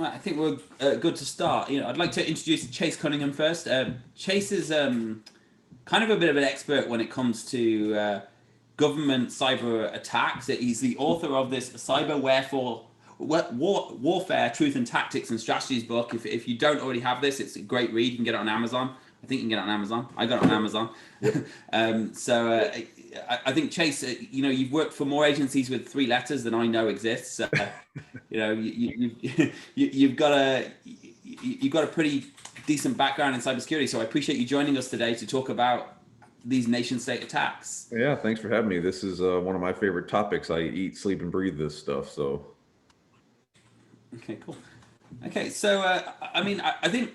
I think we're good to start. I'd like to introduce Chase Cunningham first. Chase is kind of a bit of an expert when it comes to government cyber attacks. He's the author of this Warfare, Truth and Tactics and Strategies book. If you don't already have this, it's a great read. You can get it on Amazon. I think you can get it on Amazon. I got it on Amazon. Yep. I think Chase, you've worked for more agencies with 3 letters than I know exists. So, you've got a pretty decent background in cybersecurity. So I appreciate you joining us today to talk about these nation-state attacks. Yeah, thanks for having me. This is one of my favorite topics. I eat, sleep, and breathe this stuff. So. Okay, cool. Okay, so I think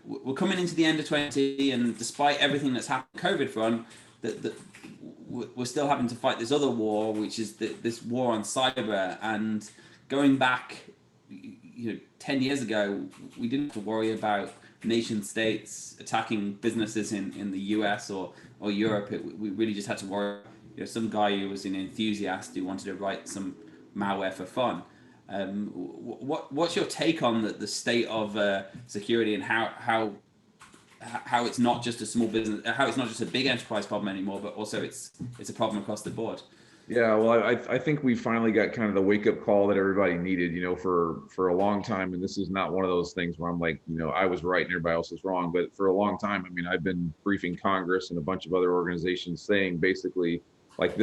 we're coming into the end of 2020, and despite everything that's happened, COVID front, that we're still having to fight this other war, which is this war on cyber. And going back, 10 years ago, we didn't have to worry about nation states attacking businesses in the US or Europe. We really just had to worry. Some guy who was an enthusiast who wanted to write some malware for fun. What's your take on the state of security and how it's not just a small business, how it's not just a big enterprise problem anymore, but also it's a problem across the board? Yeah, well, I think we finally got kind of the wake up call that everybody needed, for a long time. And this is not one of those things where I'm like, I was right and everybody else was wrong. But for a long time, I've been briefing Congress and a bunch of other organizations saying basically like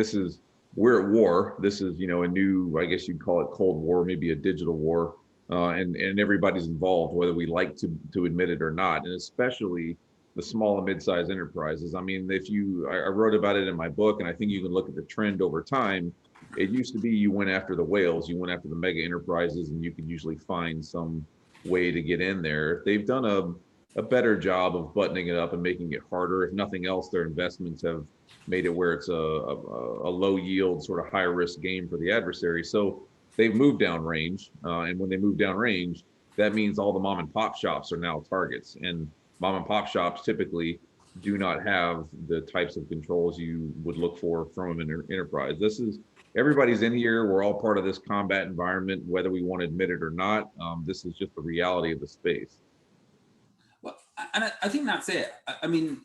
we're at war. This is, a new, I guess you'd call it Cold War, maybe a digital war. And everybody's involved, whether we like to admit it or not. And especially the small and mid-sized enterprises. I wrote about it in my book, and I think you can look at the trend over time. It used to be you went after the whales, you went after the mega enterprises, and you could usually find some way to get in there. They've done a better job of buttoning it up and making it harder. If nothing else, their investments have made it where it's a low yield, sort of high risk game for the adversary. So they've moved down range. And when they move down range, that means all the mom and pop shops are now targets. And mom and pop shops typically do not have the types of controls you would look for from an enterprise. Everybody's in here. We're all part of this combat environment, whether we want to admit it or not. This is just the reality of the space. Well, and I think that's it.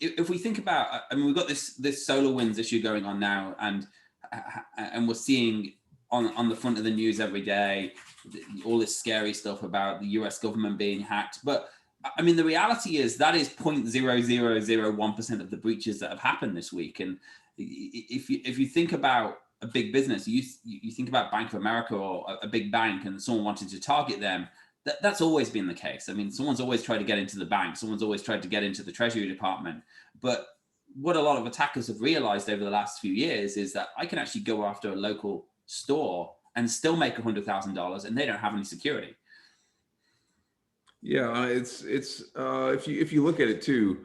If we think about, we've got this SolarWinds issue going on now, and we're seeing on the front of the news every day all this scary stuff about the US government being hacked. But the reality is that is 0.0001% of the breaches that have happened this week. And if you think about a big business, you think about Bank of America or a big bank, and someone wanted to target them, that's always been the case. Someone's always tried to get into the bank. Someone's always tried to get into the Treasury Department. But what a lot of attackers have realized over the last few years is that I can actually go after a local store and still make $100,000, and they don't have any security. Yeah, it's if you look at it too,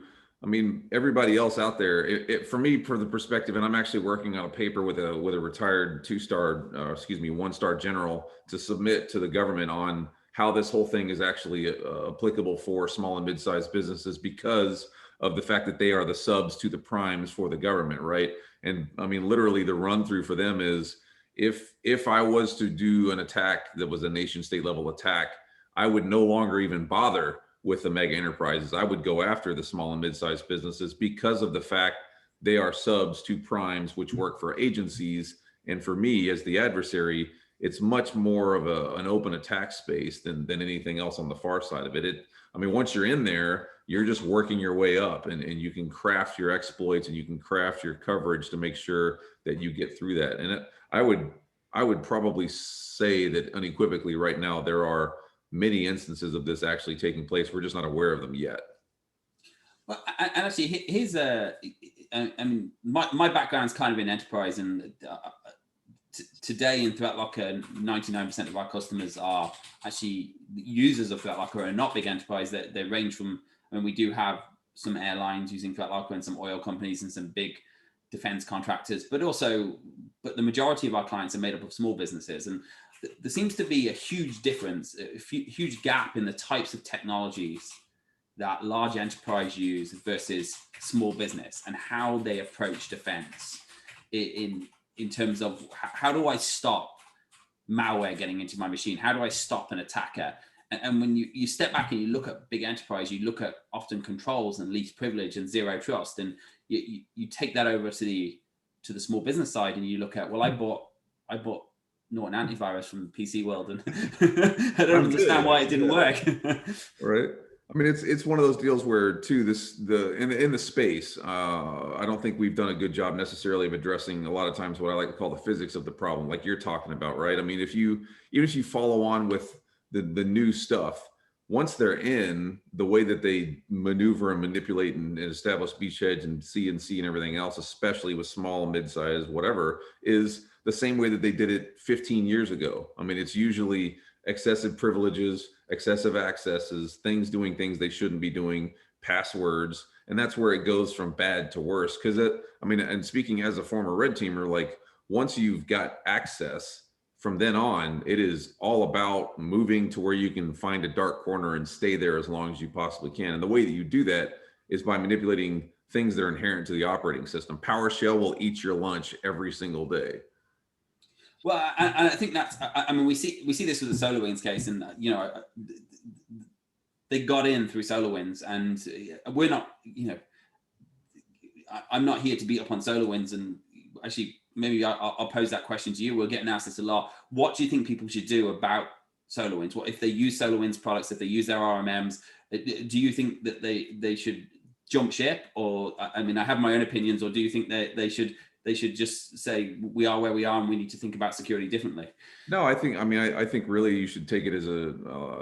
everybody else out there, for me, for the perspective, and I'm actually working on a paper with a retired 1-star general to submit to the government on how this whole thing is actually applicable for small and mid-sized businesses because of the fact that they are the subs to the primes for the government, right? And literally the run through for them is if I was to do an attack that was a nation state level attack, I would no longer even bother with the mega enterprises. I would go after the small and mid-sized businesses because of the fact they are subs to primes, which work for agencies. And for me, as the adversary, it's much more of an open attack space than anything else on the far side of it. Once you're in there, you're just working your way up, and you can craft your exploits and you can craft your coverage to make sure that you get through that. And I would probably say that unequivocally right now, there are many instances of this actually taking place. We're just not aware of them yet. Well, and actually, here's my background's kind of in enterprise, and today in ThreatLocker, 99% of our customers are actually users of ThreatLocker and not big enterprise. They range from, we do have some airlines using ThreatLocker and some oil companies and some big defense contractors, but the majority of our clients are made up of small businesses. And there seems to be a huge difference, a huge gap in the types of technologies that large enterprise use versus small business and how they approach defense in terms of how do I stop malware getting into my machine? How do I stop an attacker? And when you step back and you look at big enterprise, you look at often controls and least privilege and zero trust, and you take that over to the small business side, and you look at, well, I bought Norton antivirus from the PC world, and I don't understand why it didn't work. Right. I mean, it's one of those deals where, too, in the space, I don't think we've done a good job necessarily of addressing a lot of times what I like to call the physics of the problem, like you're talking about, right? I mean, even if you follow on with the new stuff, once they're in, the way that they maneuver and manipulate and establish beachheads and CNC and everything else, especially with small, mid-size, whatever, is the same way that they did it 15 years ago. I mean, it's usually excessive privileges, excessive accesses, doing things they shouldn't be doing, passwords, and that's where it goes from bad to worse. Because I mean, and speaking as a former red teamer, like once you've got access, from then on, it is all about moving to where you can find a dark corner and stay there as long as you possibly can. And the way that you do that is by manipulating things that are inherent to the operating system. PowerShell will eat your lunch every single day. Well, I think that's, I mean, we see this with the SolarWinds case, and they got in through SolarWinds, and we're not, I'm not here to beat up on SolarWinds, and actually, maybe I'll pose that question to you. We're getting asked this a lot. What do you think people should do about SolarWinds? What if they use SolarWinds products, if they use their RMMs? Do you think that they should jump ship? Or, I mean, I have my own opinions, or do you think that they should just say, we are where we are and we need to think about security differently? No, I think really you should take it as a,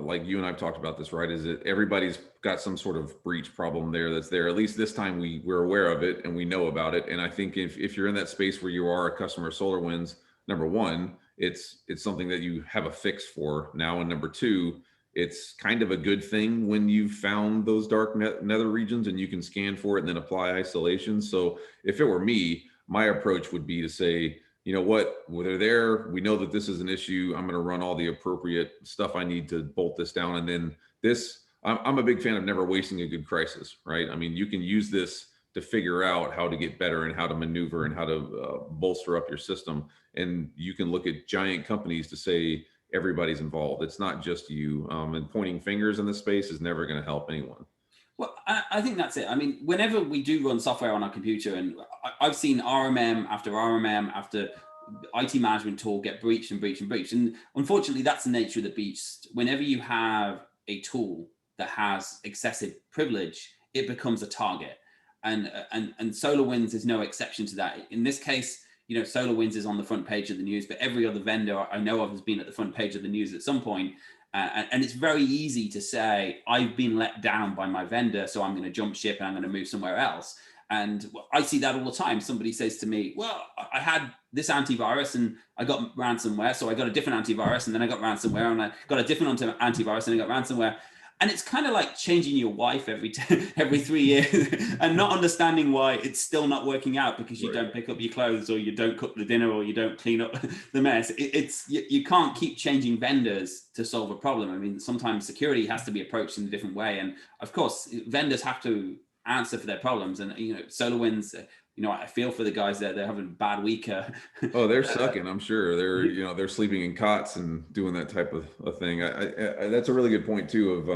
like you and I've talked about this, right? Is that everybody's got some sort of breach problem that's there. At least this time we're aware of it and we know about it. And I think if you're in that space where you are a customer of SolarWinds, number one, it's something that you have a fix for now. And number two, it's kind of a good thing when you've found those dark nether regions and you can scan for it and then apply isolation. So if it were me, my approach would be to say, you know what, when they're there, we know that this is an issue. I'm going to run all the appropriate stuff I need to bolt this down. And then I'm a big fan of never wasting a good crisis, right? I mean, you can use this to figure out how to get better and how to maneuver and how to bolster up your system. And you can look at giant companies to say everybody's involved. It's not just you. And pointing fingers in this space is never going to help anyone. Well, I think that's it. I mean, whenever we do run software on our computer, and I've seen RMM after IT management tool get breached and breached and breached. And unfortunately, that's the nature of the beast. Whenever you have a tool that has excessive privilege, it becomes a target. And SolarWinds is no exception to that. In this case, SolarWinds is on the front page of the news, but every other vendor I know of has been at the front page of the news at some point. And it's very easy to say, I've been let down by my vendor, so I'm going to jump ship and I'm going to move somewhere else. And I see that all the time. Somebody says to me, well, I had this antivirus and I got ransomware, so I got a different antivirus, and then I got ransomware, and I got a different antivirus, and I got ransomware. And it's kind of like changing your wife every 3 years and not understanding why it's still not working out because you don't pick up your clothes, or you don't cook the dinner, or you don't clean up the mess. You can't keep changing vendors to solve a problem. I mean, sometimes security has to be approached in a different way. And of course, vendors have to answer for their problems. And, SolarWinds, I feel for the guys there. They're having a bad week. Oh, they're sucking. I'm sure they're sleeping in cots and doing that type of thing. I that's a really good point too. Of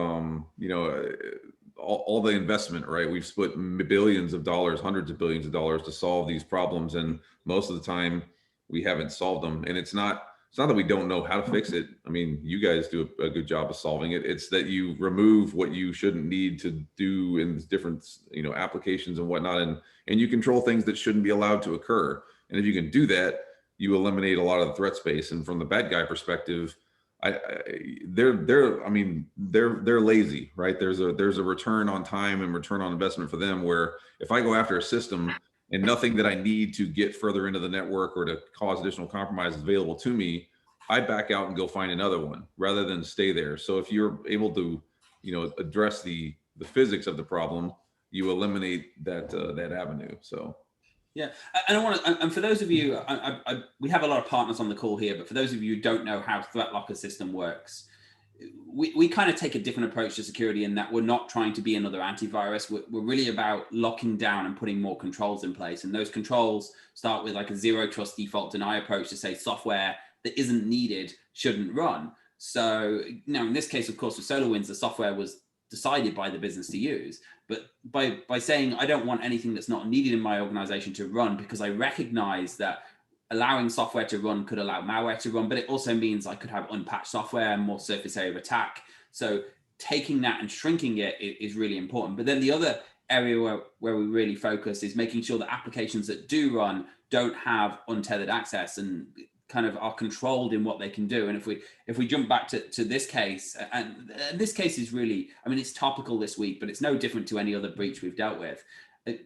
all the investment, right? We've split billions of dollars, hundreds of billions of dollars to solve these problems, and most of the time we haven't solved them. And it's not that we don't know how to fix it. I mean, you guys do a good job of solving it. It's that you remove what you shouldn't need to do in different, applications and whatnot, and you control things that shouldn't be allowed to occur. And if you can do that, you eliminate a lot of the threat space. And from the bad guy perspective, they're lazy, right? There's a return on time and return on investment for them, where if I go after a system and nothing that I need to get further into the network or to cause additional compromise is available to me, I back out and go find another one rather than stay there. So if you're able to, address the physics of the problem, you eliminate that avenue. So. Yeah, and for those of you, we have a lot of partners on the call here, but for those of you who don't know how ThreatLocker system works, we kind of take a different approach to security in that we're not trying to be another antivirus. We're really about locking down and putting more controls in place. And those controls start with like a zero trust default deny approach to say software that isn't needed shouldn't run. So now in this case, of course, with SolarWinds, the software was decided by the business to use. But by saying I don't want anything that's not needed in my organization to run, because I recognize that allowing software to run could allow malware to run, but it also means I could have unpatched software and more surface area of attack. So taking that and shrinking it is really important. But then the other area where we really focus is making sure that applications that do run don't have untethered access and kind of are controlled in what they can do. And if we jump back to this case, and this case is really, I mean, it's topical this week, but it's no different to any other breach we've dealt with.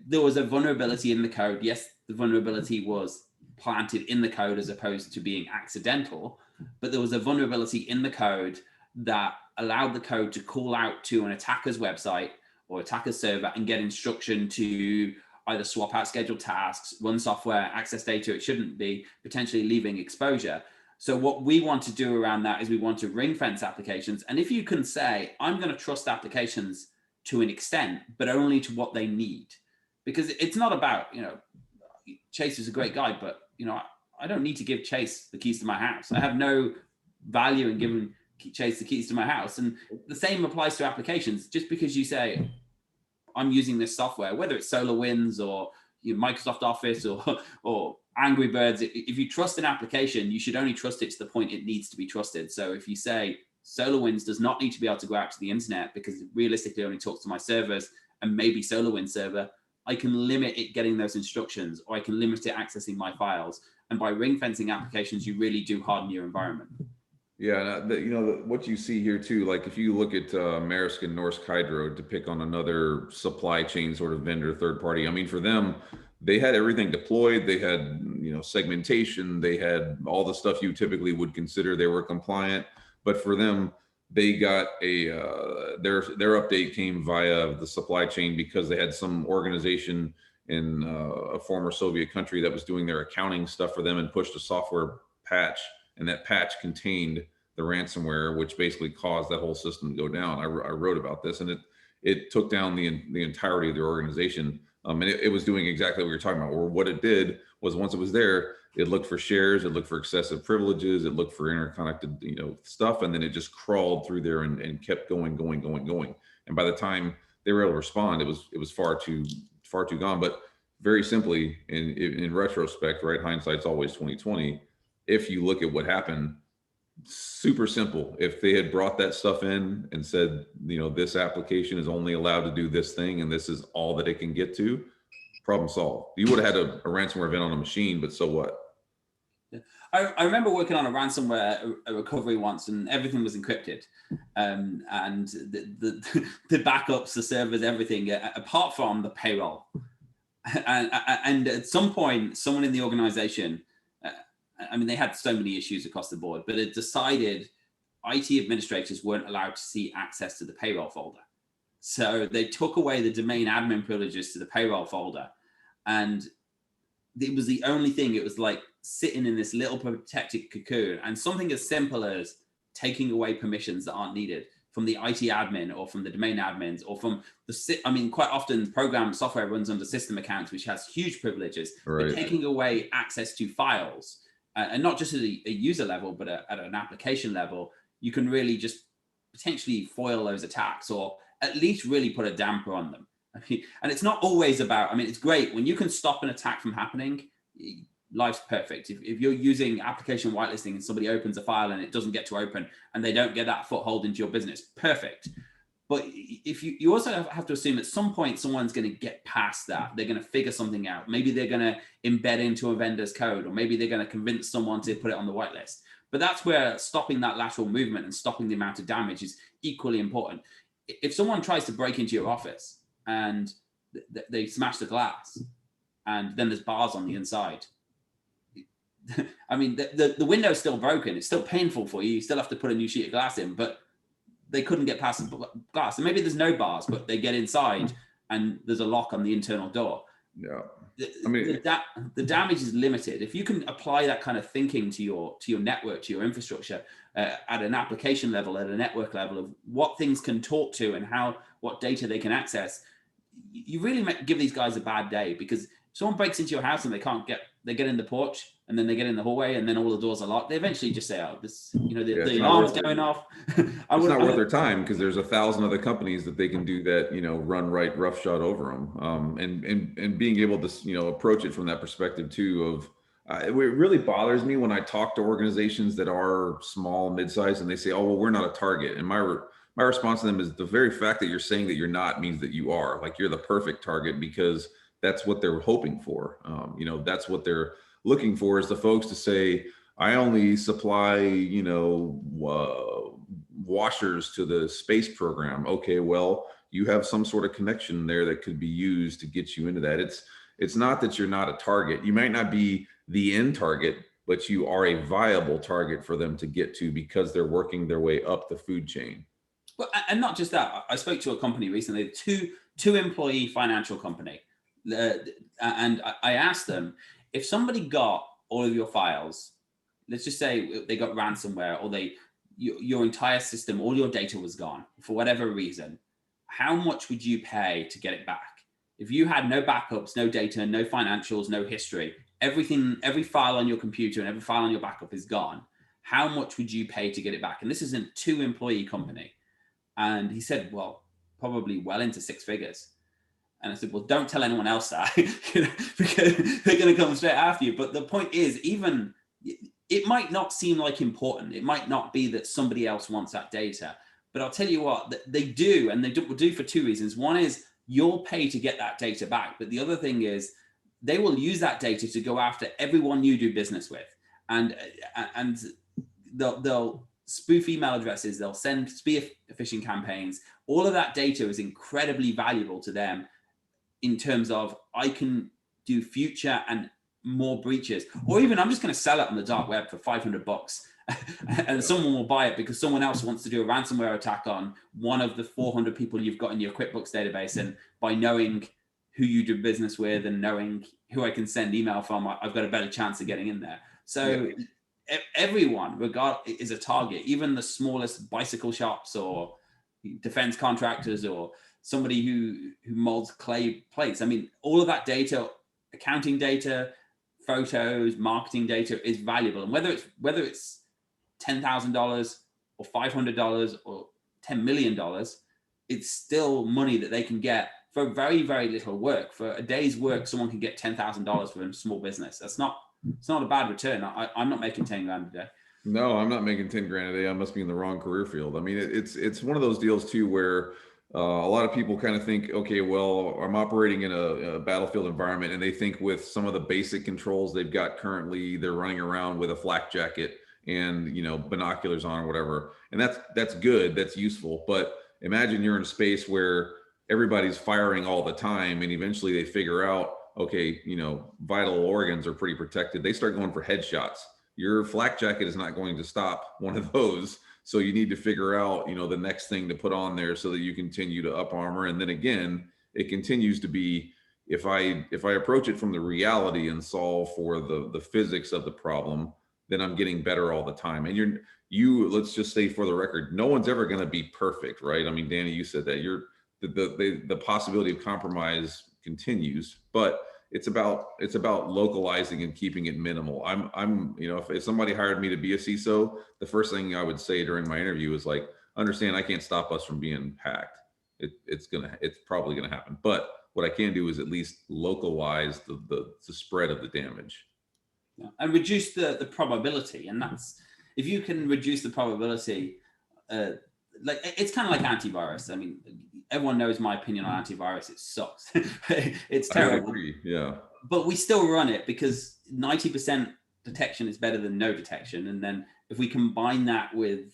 There was a vulnerability in the code. Yes, the vulnerability was planted in the code as opposed to being accidental, but there was a vulnerability in the code that allowed the code to call out to an attacker's website or attacker's server and get instruction to either swap out scheduled tasks, run software, access data it shouldn't be, potentially leaving exposure. So what we want to do around that is we want to ring fence applications. And if you can say, I'm going to trust applications to an extent, but only to what they need, because it's not about, Chase is a great guy, but I don't need to give Chase the keys to my house. I have no value in giving Chase the keys to my house. And the same applies to applications. Just because you say, I'm using this software, whether it's SolarWinds or Microsoft Office or Angry Birds, if you trust an application, you should only trust it to the point it needs to be trusted. So if you say SolarWinds does not need to be able to go out to the internet because it realistically only talks to my servers and maybe SolarWinds server, I can limit it getting those instructions, or I can limit it accessing my files. And by ring fencing applications, you really do harden your environment. Yeah, and what you see here too, like if you look at Maersk and Norsk Hydro, to pick on another supply chain sort of vendor, third party. I mean, for them, they had everything deployed. They had segmentation. They had all the stuff you typically would consider. They were compliant, but for them, they got their update came via the supply chain because they had some organization in a former Soviet country that was doing their accounting stuff for them and pushed a software patch. And that patch contained the ransomware, which basically caused that whole system to go down. I wrote about this, and it took down the entirety of their organization. And it was doing exactly what you're talking about. Or what it did was, once it was there, it looked for shares, it looked for excessive privileges, it looked for interconnected stuff, and then it just crawled through there and kept going. And by the time they were able to respond, it was far too gone. But very simply, in retrospect, right? Hindsight's always 20/20. If you look at what happened, super simple. If they had brought that stuff in and said, this application is only allowed to do this thing and this is all that it can get to, problem solved. You would have had a ransomware event on a machine, but so what? Yeah. I remember working on a ransomware recovery once, and everything was encrypted, and the backups, the servers, everything, apart from the payroll. And at some point, someone in the organization, they had so many issues across the board, but it decided IT administrators weren't allowed to see access to the payroll folder. So they took away the domain admin privileges to the payroll folder. And it was the only thing. It was like sitting in this little protected cocoon. And something as simple as taking away permissions that aren't needed from the IT admin or from the domain admins or from quite often program software runs under system accounts, which has huge privileges. Right. But taking away access to files, and not just at a user level, but at an application level, you can really just potentially foil those attacks, or at least really put a damper on them. And it's not always about, it's great when you can stop an attack from happening, life's perfect. If you're using application whitelisting and somebody opens a file and it doesn't get to open and they don't get that foothold into your business, perfect. But if you also have to assume at some point someone's going to get past that. They're going to figure something out. Maybe they're going to embed into a vendor's code, or maybe they're going to convince someone to put it on the whitelist. But that's where stopping that lateral movement and stopping the amount of damage is equally important. If someone tries to break into your office and they smash the glass and then there's bars on the inside, the window's still broken. It's still painful for you. You still have to put a new sheet of glass in, but they couldn't get past the glass. And maybe there's no bars, but they get inside and there's a lock on the internal door. Yeah. The damage is limited. If you can apply that kind of thinking to your network, to your infrastructure, at an application level, at a network level, of what things can talk to and what data they can access, you really give these guys a bad day, because if someone breaks into your house and they get in the porch and then they get in the hallway and then all the doors are locked. They eventually just say, oh, this, Yeah, the alarm's going off. It's not worth their time because there's 1,000 other companies that they can do that, run right roughshod over them. And being able to, approach it from that perspective too of, it really bothers me when I talk to organizations that are small, mid-sized, and they say, oh, well, we're not a target. And my response to them is the very fact that you're saying that you're not means that you are. Like, you're the perfect target because that's what they're hoping for. That's what they're looking for, is the folks to say, I only supply, washers to the space program. Okay, well, you have some sort of connection there that could be used to get you into that. It's not that you're not a target. You might not be the end target, but you are a viable target for them to get to because they're working their way up the food chain. Well, and not just that. I spoke to a company recently, two employee financial company, and I asked them, if somebody got all of your files, let's just say they got ransomware, or your entire system, all your data was gone for whatever reason, how much would you pay to get it back? If you had no backups, no data, no financials, no history, everything, every file on your computer and every file on your backup is gone, how much would you pay to get it back? And this is a 2-employee company. And he said, well, probably well into 6 figures. And I said, well, don't tell anyone else that, because they're going to come straight after you. But the point is, even it might not seem like important. It might not be that somebody else wants that data. But I'll tell you what, they do, and they do for 2 reasons. One is you'll pay to get that data back. But the other thing is they will use that data to go after everyone you do business with. And they'll spoof email addresses, they'll send spear phishing campaigns. All of that data is incredibly valuable to them in terms of, I can do future and more breaches, or even I'm just going to sell it on the dark web for $500 and someone will buy it because someone else wants to do a ransomware attack on one of the 400 people you've got in your QuickBooks database. And by knowing who you do business with and knowing who I can send email from, I've got a better chance of getting in there. So everyone is a target, even the smallest bicycle shops or defense contractors or somebody who molds clay plates. I mean, all of that data, accounting data, photos, marketing data is valuable. And whether it's $10,000 or $500 or $10 million, it's still money that they can get for very, very little work. For a day's work, someone can get $10,000 for a small business. It's not a bad return. I'm not making 10 grand a day. No, I'm not making 10 grand a day. I must be in the wrong career field. I mean, it's one of those deals too, where a lot of people kind of think, okay, well, I'm operating in a battlefield environment, and they think with some of the basic controls they've got currently, they're running around with a flak jacket and, binoculars on or whatever. And that's good. That's useful. But imagine you're in a space where everybody's firing all the time, and eventually they figure out, okay, vital organs are pretty protected. They start going for headshots. Your flak jacket is not going to stop one of those. So you need to figure out, the next thing to put on there so that you continue to up armor. And then again, it continues to be, if I approach it from the reality and solve for the physics of the problem, then I'm getting better all the time. And let's just say, for the record, no one's ever going to be perfect, right? I mean, Danny, you said that the possibility of compromise continues, but it's about localizing and keeping it minimal. I'm if somebody hired me to be a CISO, the first thing I would say during my interview is like, understand, I can't stop us from being hacked. It's probably gonna happen, but what I can do is at least localize the spread of the damage. Yeah. And reduce the probability. And that's, if you can reduce the probability, like, it's kind of like antivirus. I mean, everyone knows my opinion on antivirus. It sucks. It's terrible. I agree. Yeah. But we still run it because 90% detection is better than no detection. And then if we combine that with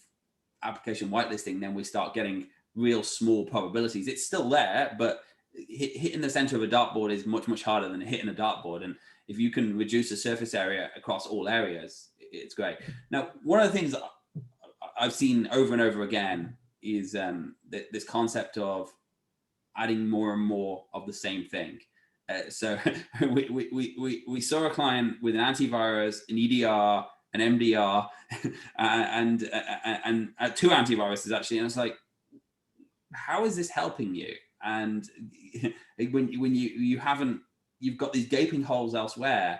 application whitelisting, then we start getting real small probabilities. It's still there, but hitting the center of a dartboard is much, much harder than hitting a dartboard. And if you can reduce the surface area across all areas, it's great. Now, one of the things I've seen over and over again is this concept of adding more and more of the same thing. So we saw a client with an antivirus, an EDR, an MDR, and 2 antiviruses actually. And it's like, how is this helping you? And when you've got these gaping holes elsewhere,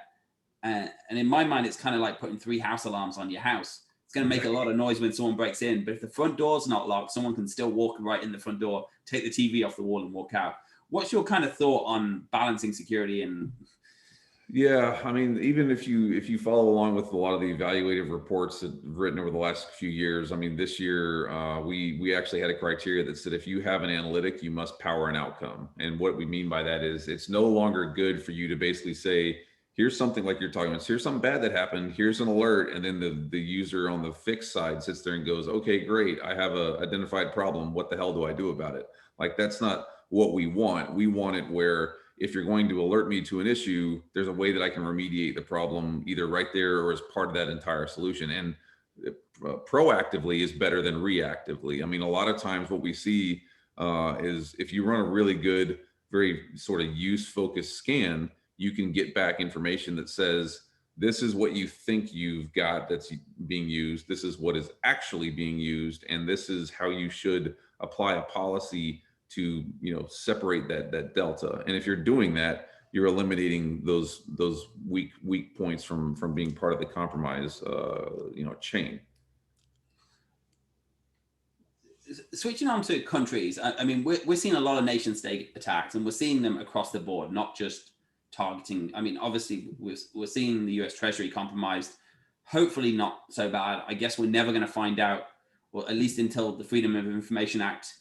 And in my mind, it's kind of like putting 3 house alarms on your house. It's going to make a lot of noise when someone breaks in, but if the front door's not locked, someone can still walk right in the front door, take the TV off the wall and walk out. What's your kind of thought on balancing security? And yeah, I mean, even if you follow along with a lot of the evaluative reports that I've written over the last few years, I mean, this year we actually had a criteria that said if you have an analytic, you must power an outcome. And what we mean by that is it's no longer good for you to basically say, here's something like you're talking about, here's something bad that happened, here's an alert, and then the user on the fixed side sits there and goes, okay, great, I have a identified problem, what the hell do I do about it? Like, that's not what we want. We want it where if you're going to alert me to an issue, there's a way that I can remediate the problem either right there or as part of that entire solution. And proactively is better than reactively. I mean, a lot of times what we see is if you run a really good, very sort of use-focused scan, you can get back information that says, this is what you think you've got that's being used, this is what is actually being used, and this is how you should apply a policy to, you know, separate that delta. And if you're doing that, you're eliminating those weak points from being part of the compromise chain. Switching on to countries, I mean, we're seeing a lot of nation state attacks, and we're seeing them across the board, not just targeting. I mean, obviously we're seeing the US Treasury compromised, hopefully not so bad. I guess we're never going to find out, or at least until the Freedom of Information Act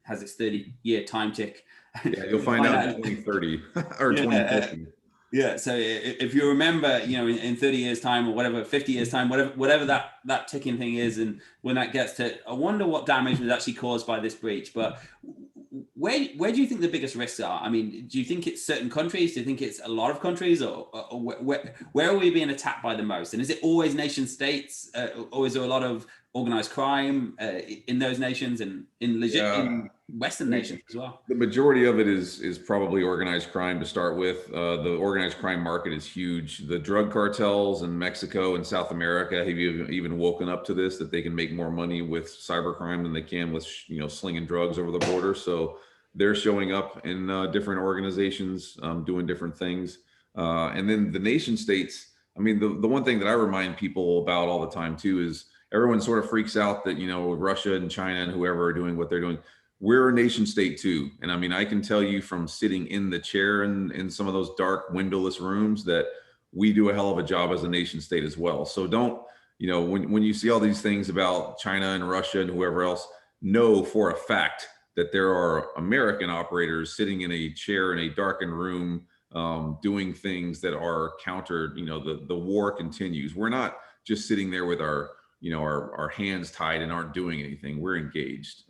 has its 30-year time tick. Yeah, you'll find out in 2030 or 2050. Yeah, so if you remember, you know, in 30 years time or whatever, 50 years time, whatever that ticking thing is, and when that gets to, I wonder what damage was actually caused by this breach. But where do you think the biggest risks are? I mean, do you think it's certain countries? Do you think it's a lot of countries, or where are we being attacked by the most? And is it always nation states, or is there a lot of organized crime in those nations and in Western nations as well? The majority of it is probably organized crime to start with. The organized crime market is huge. The drug cartels in Mexico and South America have even woken up to this, that they can make more money with cybercrime than they can with, you know, slinging drugs over the border. So they're showing up in different organizations, doing different things. And then the nation states, I mean, the one thing that I remind people about all the time too is everyone sort of freaks out that, you know, Russia and China and whoever are doing what they're doing. We're a nation state too. And I mean, I can tell you from sitting in the chair in some of those dark windowless rooms that we do a hell of a job as a nation state as well. So don't, you know, when you see all these things about China and Russia and whoever else, know for a fact that there are American operators sitting in a chair in a darkened room, doing things that are counter, you know, the war continues. We're not just sitting there with our hands tied and aren't doing anything. We're engaged.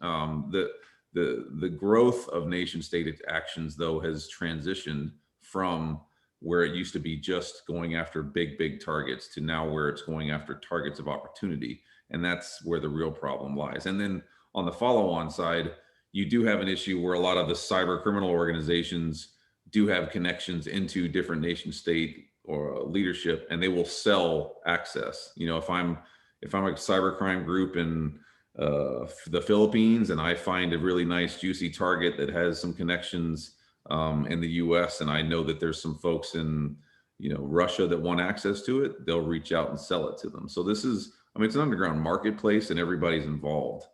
The growth of nation state actions, though, has transitioned from where it used to be just going after big targets to now where it's going after targets of opportunity. And that's where the real problem lies. And then on the follow-on side, you do have an issue where a lot of the cyber criminal organizations do have connections into different nation state or leadership, and they will sell access. You know, if I'm a cybercrime group in the Philippines and I find a really nice juicy target that has some connections in the US, and I know that there's some folks in, you know, Russia that want access to it, they'll reach out and sell it to them. So this is, I mean, it's an underground marketplace and everybody's involved.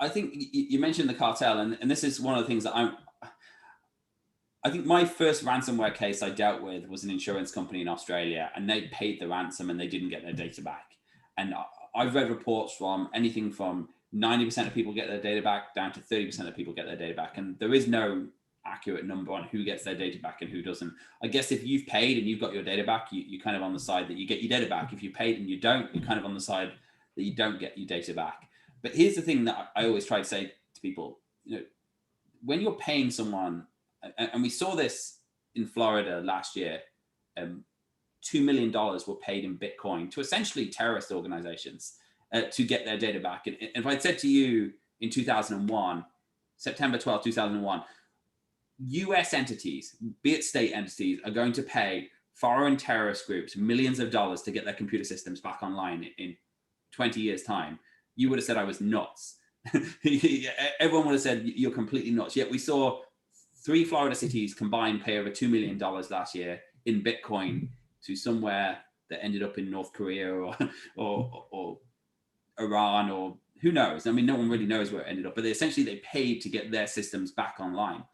I think you mentioned the cartel, and this is one of the things that I think my first ransomware case I dealt with was an insurance company in Australia, and they paid the ransom and they didn't get their data back. And I've read reports from anything from 90% of people get their data back down to 30% of people get their data back. And there is no accurate number on who gets their data back and who doesn't. I guess if you've paid and you've got your data back, you're kind of on the side that you get your data back. If you paid and you don't, you're kind of on the side that you don't get your data back. But here's the thing that I always try to say to people, you know, when you're paying someone, and we saw this in Florida last year, $2 million were paid in Bitcoin to essentially terrorist organizations to get their data back. And if I'd said to you in 2001, September 12, 2001, US entities, be it state entities, are going to pay foreign terrorist groups millions of dollars to get their computer systems back online in 20 years' time, you would have said I was nuts. Everyone would have said you're completely nuts. Yet we saw 3 Florida cities combined pay over $2 million last year in Bitcoin to somewhere that ended up in North Korea or Iran, or who knows? I mean, no one really knows where it ended up, but essentially they paid to get their systems back online.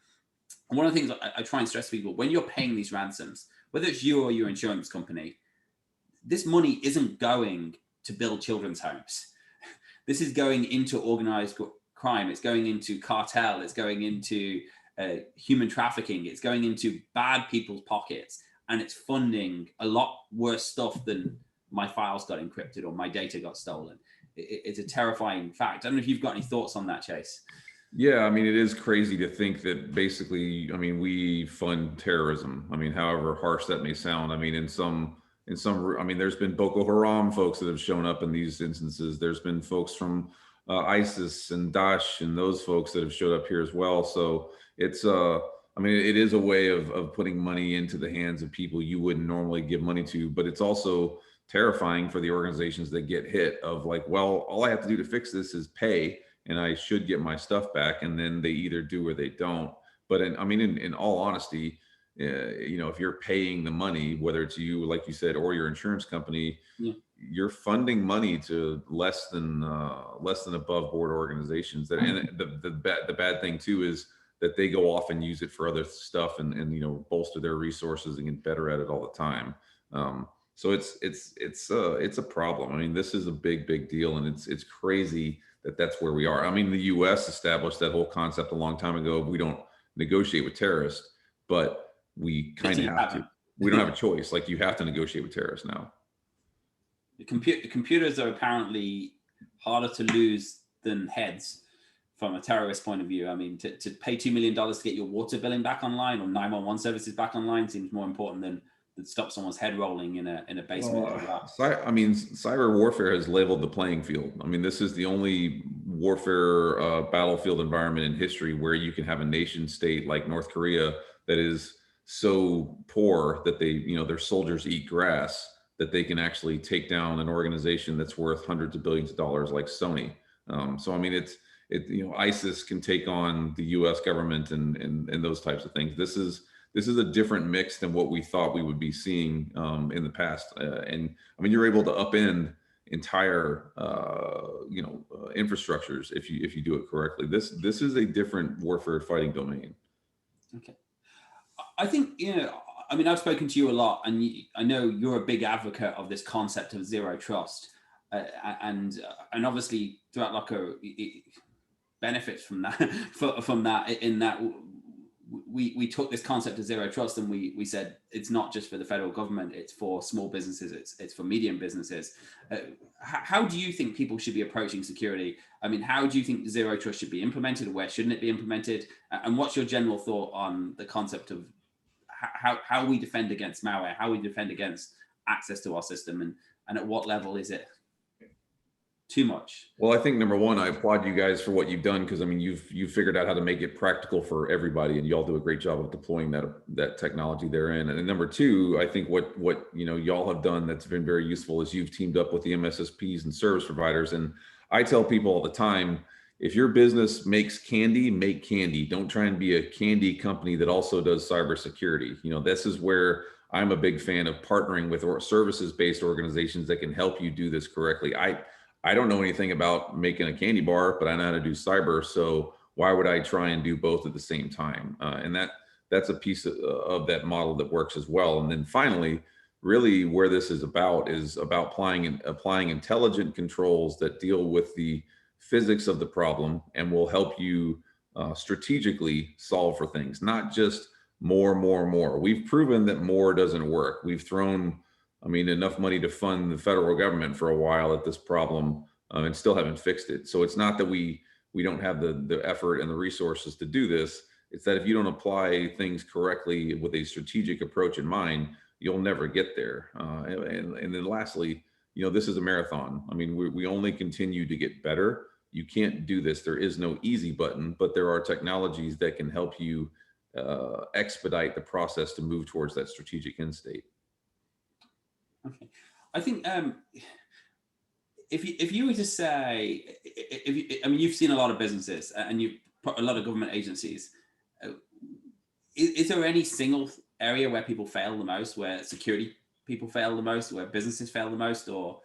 And one of the things I try and stress to people, when you're paying these ransoms, whether it's you or your insurance company, this money isn't going to build children's homes. This is going into organized crime. It's going into cartel. It's going into human trafficking. It's going into bad people's pockets. And it's funding a lot worse stuff than my files got encrypted or my data got stolen. It's a terrifying fact. I don't know if you've got any thoughts on that, Chase. Yeah, I mean, it is crazy to think that basically, I mean, we fund terrorism. I mean, however harsh that may sound. I mean, I mean, there's been Boko Haram folks that have shown up in these instances. There's been folks from ISIS and Daesh and those folks that have showed up here as well. So it's, I mean, it is a way of putting money into the hands of people you wouldn't normally give money to, but it's also terrifying for the organizations that get hit of like, well, all I have to do to fix this is pay, and I should get my stuff back. And then they either do or they don't. But in all honesty, you know, if you're paying the money, whether it's you, like you said, or your insurance company, Yeah. you're funding money to less than above board organizations. That, and the bad thing too is that they go off and use it for other stuff and you know, bolster their resources and get better at it all the time. So it's a problem. I mean, this is a big deal, and it's crazy that that's where we are. I mean, the U.S. established that whole concept a long time ago. We don't negotiate with terrorists, but we kind of have to. We don't have a choice. Like, you have to negotiate with terrorists now. The computers are apparently harder to lose than heads from a terrorist point of view. I mean, to pay $2 million to get your water billing back online or 911 services back online seems more important than stop someone's head rolling in a basement. I mean, cyber warfare has leveled the playing field. I mean, this is the only warfare battlefield environment in history where you can have a nation state like North Korea that is so poor that they, you know, their soldiers eat grass, that they can actually take down an organization that's worth hundreds of billions of dollars like Sony. So I mean, you know, ISIS can take on the U.S. government and those types of things. This is a different mix than what we thought we would be seeing in the past. And I mean, you're able to upend entire, infrastructures if you do it correctly. This is a different warfare fighting domain. Okay, I think, you know, I mean, I've spoken to you a lot, and I know you're a big advocate of this concept of zero trust, and obviously ThreatLocker benefits from that. from that, in that we took this concept of zero trust and we said it's not just for the federal government, it's for small businesses, it's for medium businesses. How do you think people should be approaching security? I mean, how do you think zero trust should be implemented, or where shouldn't it be implemented? And what's your general thought on the concept of how we defend against malware, how we defend against access to our system, and at what level is it too much? Well, I think number one, I applaud you guys for what you've done, because I mean, you've figured out how to make it practical for everybody, and y'all do a great job of deploying that technology therein. And then number two, I think what you know, y'all have done that's been very useful is you've teamed up with the MSSPs and service providers. And I tell people all the time, if your business makes candy, make candy. Don't try and be a candy company that also does cybersecurity. You know, this is where I'm a big fan of partnering with services-based organizations that can help you do this correctly. I don't know anything about making a candy bar, but I know how to do cyber. So why would I try and do both at the same time? And that's a piece of that model that works as well. And then finally, really where this is about applying intelligent controls that deal with the physics of the problem and will help you strategically solve for things, not just more. We've proven that more doesn't work. We've thrown, I mean, enough money to fund the federal government for a while at this problem and still haven't fixed it. So it's not that we don't have the effort and the resources to do this. It's that if you don't apply things correctly with a strategic approach in mind, you'll never get there. And then lastly, you know, this is a marathon. I mean, we only continue to get better. You can't do this. There is no easy button, but there are technologies that can help you expedite the process to move towards that strategic end state. Okay, I think if you were to say, I mean, you've seen a lot of businesses and you've a lot of government agencies. Is there any single area where people fail the most, where security people fail the most, where businesses fail the most, or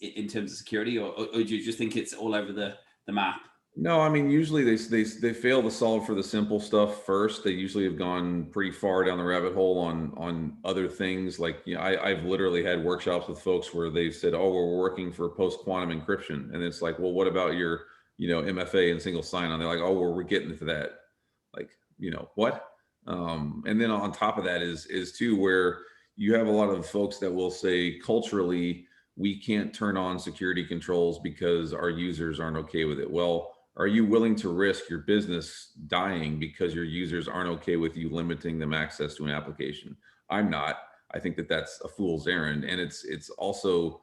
in terms of security, or do you just think it's all over the map? No, I mean, usually they fail to solve for the simple stuff first. They usually have gone pretty far down the rabbit hole on other things. Like, you know, I've literally had workshops with folks where they've said, "Oh, we're working for post quantum encryption," and it's like, "Well, what about your, you know, MFA and single sign on?" They're like, "Oh, well, we're getting to that." Like, you know, what? And then on top of that is too where you have a lot of folks that will say culturally we can't turn on security controls because our users aren't okay with it. Well, are you willing to risk your business dying because your users aren't okay with you limiting them access to an application? I'm not. I think that that's a fool's errand, and it's also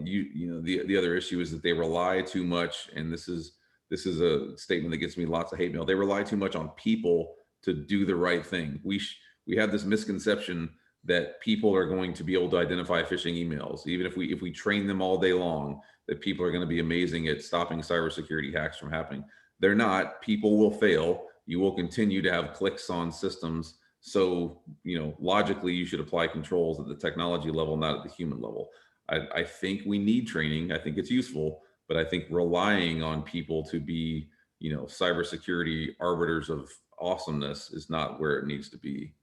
you know the other issue is that they rely too much, and this is a statement that gets me lots of hate mail. They rely too much on people to do the right thing. We have this misconception that people are going to be able to identify phishing emails, even if we train them all day long, that people are going to be amazing at stopping cybersecurity hacks from happening. They're not. People will fail. You will continue to have clicks on systems. So, you know, logically, you should apply controls at the technology level, not at the human level. I think we need training. I think it's useful, but I think relying on people to be, you know, cybersecurity arbiters of awesomeness is not where it needs to be.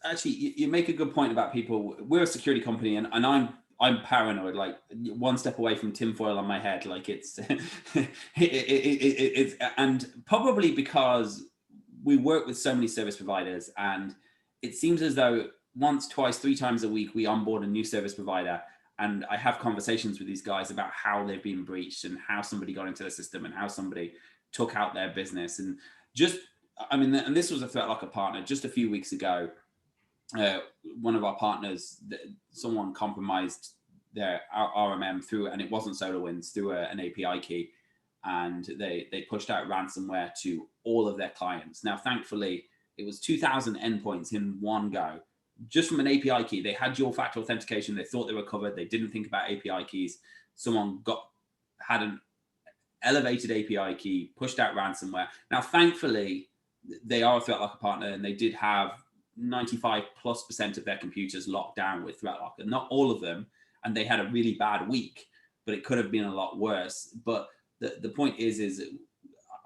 Actually, you make a good point about people. We're a security company, and I'm paranoid, like one step away from tinfoil on my head. Like it's it's and probably because we work with so many service providers, and it seems as though once, twice, three times a week we onboard a new service provider, and I have conversations with these guys about how they've been breached and how somebody got into the system and how somebody took out their business. And just, I mean, and this was a ThreatLocker partner just a few weeks ago. One of our partners, someone compromised their RMM through, and it wasn't SolarWinds, through an API key, and they pushed out ransomware to all of their clients. Now, thankfully, it was 2,000 endpoints in one go, just from an API key. They had dual factor authentication. They thought they were covered. They didn't think about API keys. Someone had an elevated API key, pushed out ransomware. Now, thankfully, they are a ThreatLocker partner, and they did have 95+% of their computers locked down with ThreatLocker. Not all of them, and they had a really bad week, but it could have been a lot worse. But the point is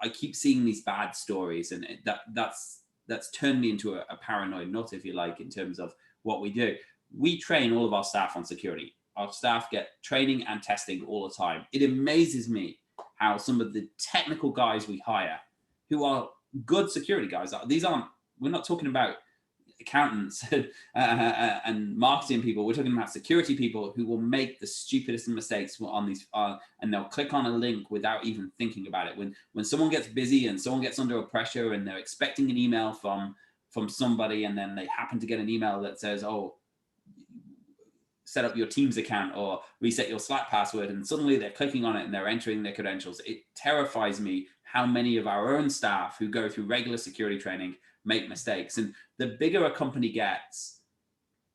I keep seeing these bad stories, and that's turned me into a paranoid nut, if you like, in terms of what we do. We train all of our staff on security. Our staff get training and testing all the time. It amazes me how some of the technical guys we hire, who are good security guys, we're not talking about accountants and marketing people. We're talking about security people who will make the stupidest mistakes on these, and they'll click on a link without even thinking about it. When someone gets busy and someone gets under a pressure and they're expecting an email from somebody, and then they happen to get an email that says, "Oh, set up your Teams account or reset your Slack password," and suddenly they're clicking on it and they're entering their credentials. It terrifies me how many of our own staff who go through regular security training make mistakes. And the bigger a company gets,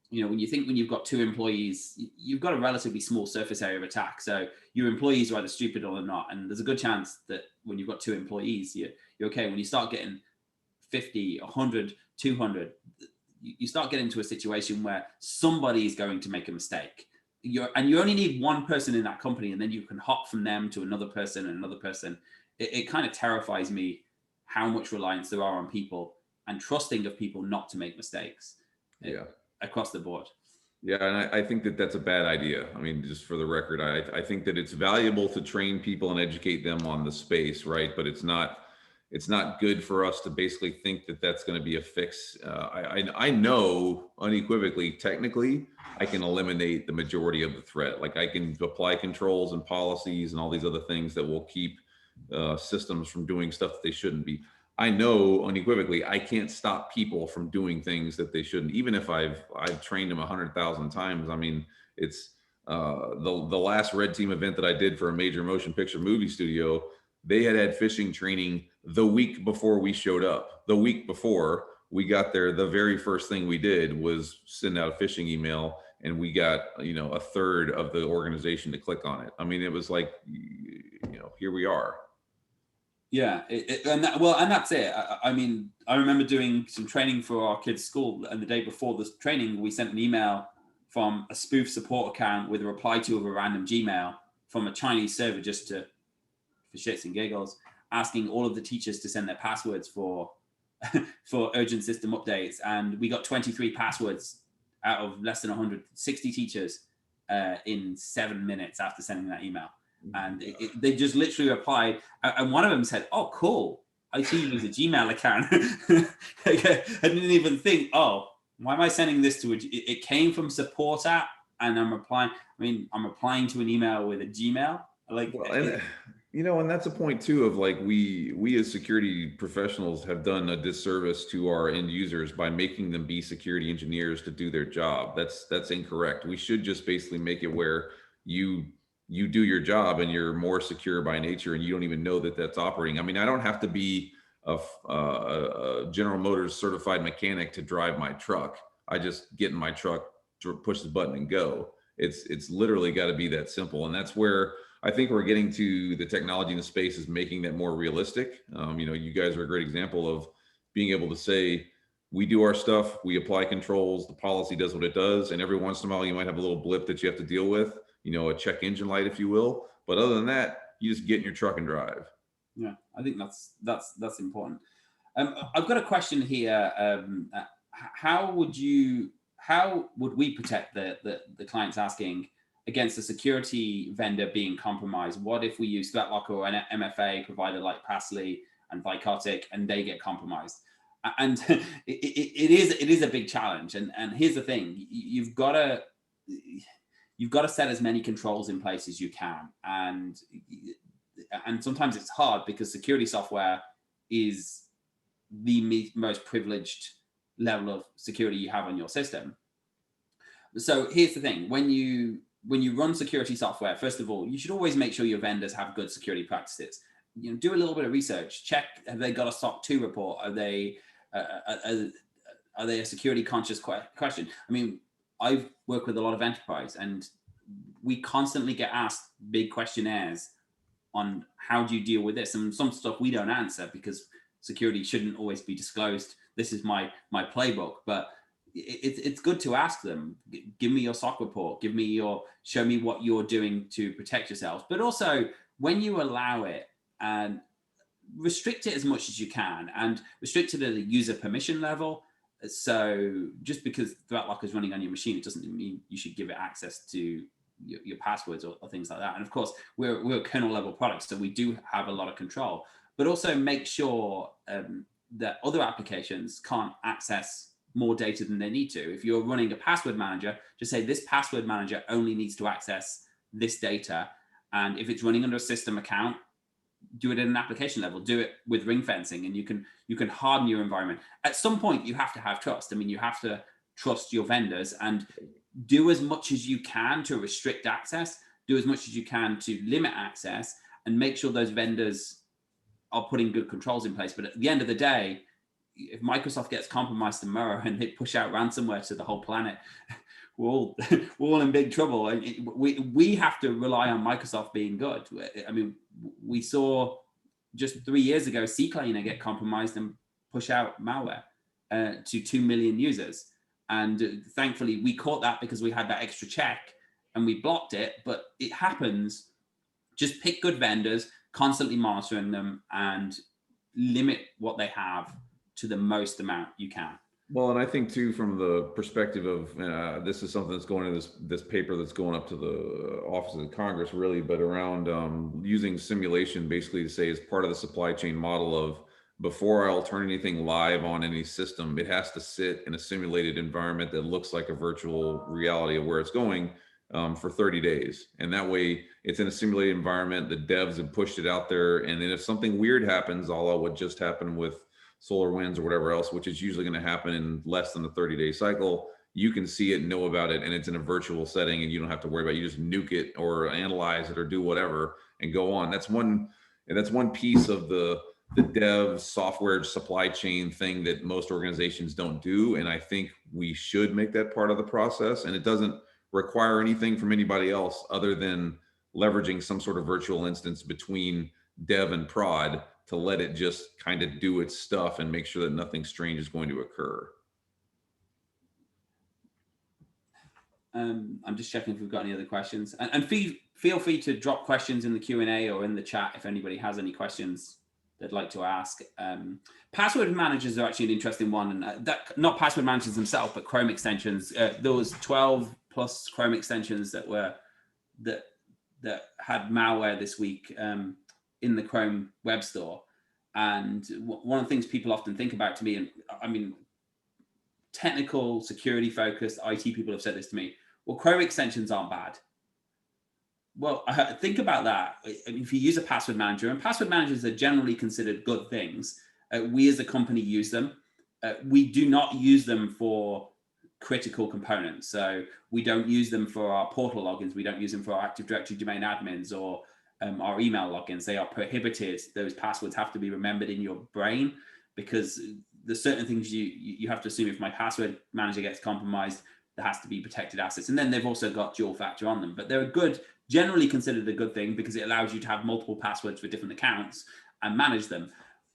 you know, when you've got 2 employees, you've got a relatively small surface area of attack. So your employees are either stupid or they're not. And there's a good chance that when you've got 2 employees, you're okay. When you start getting 50, 100, 200, you start getting into a situation where somebody is going to make a mistake. You only need one person in that company, and then you can hop from them to another person and another person. It kind of terrifies me how much reliance there are on people and trusting of people not to make mistakes. Yeah. Across the board. Yeah, and I think that that's a bad idea. I mean, just for the record, I think that it's valuable to train people and educate them on the space, right? But it's not good for us to basically think that that's going to be a fix. I know unequivocally, technically, I can eliminate the majority of the threat. Like I can apply controls and policies and all these other things that will keep systems from doing stuff that they shouldn't be. I know unequivocally I can't stop people from doing things that they shouldn't, even if I've trained them 100,000 times. I mean, it's the last red team event that I did for a major motion picture movie studio. They had phishing training the week before we showed up. The week before we got there, the very first thing we did was send out a phishing email, and we got, you know, a third of the organization to click on it. I mean, it was like, you know, here we are. Yeah, and that's it. I mean, I remember doing some training for our kids' school, and the day before this training, we sent an email from a spoof support account with a reply to of a random Gmail from a Chinese server, just to for shits and giggles, asking all of the teachers to send their passwords for for urgent system updates, and we got 23 passwords out of less than 160 teachers in 7 minutes after sending that email. And they just literally replied, and one of them said, "Oh, cool. I see you use a Gmail account." I didn't even think, "Oh, why am I sending this to it came from support app, and I'm replying. I mean, I'm replying to an email with a Gmail. Like, Well, and and that's a point too of like we as security professionals have done a disservice to our end users by making them be security engineers to do their job. That's incorrect. We should just basically make it where you you do your job and you're more secure by nature and you don't even know that that's operating. I mean, I don't have to be a General Motors certified mechanic to drive my truck. I just get in my truck, push the button and go. It's literally got to be that simple. And that's where I think we're getting to. The technology in the space is making that more realistic. You guys are a great example of being able to say, we do our stuff, we apply controls, the policy does what it does. And every once in a while, you might have a little blip that you have to deal with, a check engine light, if you will. But other than that, you just get in your truck and drive. Yeah, I think that's important. I've got a question here. How would we protect the clients asking against a security vendor being compromised? What if we use ThreatLocker or an MFA provider like Passly and Vycotic and they get compromised? And it is a big challenge. And here's the thing: you've got to set as many controls in place as you can. And sometimes it's hard because security software is the most privileged level of security you have on your system. So here's the thing: when you run security software, first of all, you should always make sure your vendors have good security practices. Do a little bit of research. Check, have they got a SOC 2 report? Are they a security conscious question? I mean, I've worked with a lot of enterprise, and we constantly get asked big questionnaires on how do you deal with this, and some stuff we don't answer because security shouldn't always be disclosed. This is my playbook, but it's good to ask them. Give me your SOC report. Show me what you're doing to protect yourselves. But also, when you allow it, and restrict it as much as you can, and restrict it at a user permission level. So just because ThreatLocker is running on your machine, it doesn't mean you should give it access to your passwords or things like that. And of course, we're a kernel level product, so we do have a lot of control. But also make sure that other applications can't access more data than they need to. If you're running a password manager, just say this password manager only needs to access this data. And if it's running under a system account, do it at an application level. Do it with ring-fencing, and you can harden your environment. At some point, you have to have trust. I mean, you have to trust your vendors and do as much as you can to restrict access. Do as much as you can to limit access, and make sure those vendors are putting good controls in place. But at the end of the day, if Microsoft gets compromised tomorrow and they push out ransomware to the whole planet, we're all in big trouble. We have to rely on Microsoft being good. I mean, we saw just 3 years ago CCleaner get compromised and push out malware to 2 million users. And thankfully, we caught that because we had that extra check and we blocked it. But it happens. Just pick good vendors, constantly monitoring them, and limit what they have to the most amount you can. Well, and I think too, from the perspective of this is something that's going in this paper that's going up to the Office of the Congress, really, but around using simulation basically to say as part of the supply chain model of before I'll turn anything live on any system, it has to sit in a simulated environment that looks like a virtual reality of where it's going for 30 days. And that way it's in a simulated environment. The devs have pushed it out there. And then if something weird happens, a la what just happened with SolarWinds or whatever else, which is usually going to happen in less than the 30-day cycle, you can see it, know about it, and it's in a virtual setting, and you don't have to worry about it. You just nuke it or analyze it or do whatever and go on. That's one piece of the dev software supply chain thing that most organizations don't do, and I think we should make that part of the process. And it doesn't require anything from anybody else other than leveraging some sort of virtual instance between dev and prod to let it just kind of do its stuff and make sure that nothing strange is going to occur. I'm just checking if we've got any other questions, and feel free to drop questions in the Q&A or in the chat if anybody has any questions they'd like to ask. Password managers are actually an interesting one, and that, not password managers themselves, but Chrome extensions. There was 12 plus Chrome extensions that had malware this week in the Chrome web store. And one of the things people often think about to me, and I mean, technical security focused IT people have said this to me, well, Chrome extensions aren't bad. Well, think about that. If you use a password manager, and password managers are generally considered good things, we as a company use them. We do not use them for critical components. So we don't use them for our portal logins. We don't use them for our Active Directory domain admins or our email logins. They are prohibited. Those passwords have to be remembered in your brain, because there's certain things you have to assume. If my password manager gets compromised, there has to be protected assets. And then they've also got dual factor on them. But they're generally considered a good thing, because it allows you to have multiple passwords for different accounts and manage them.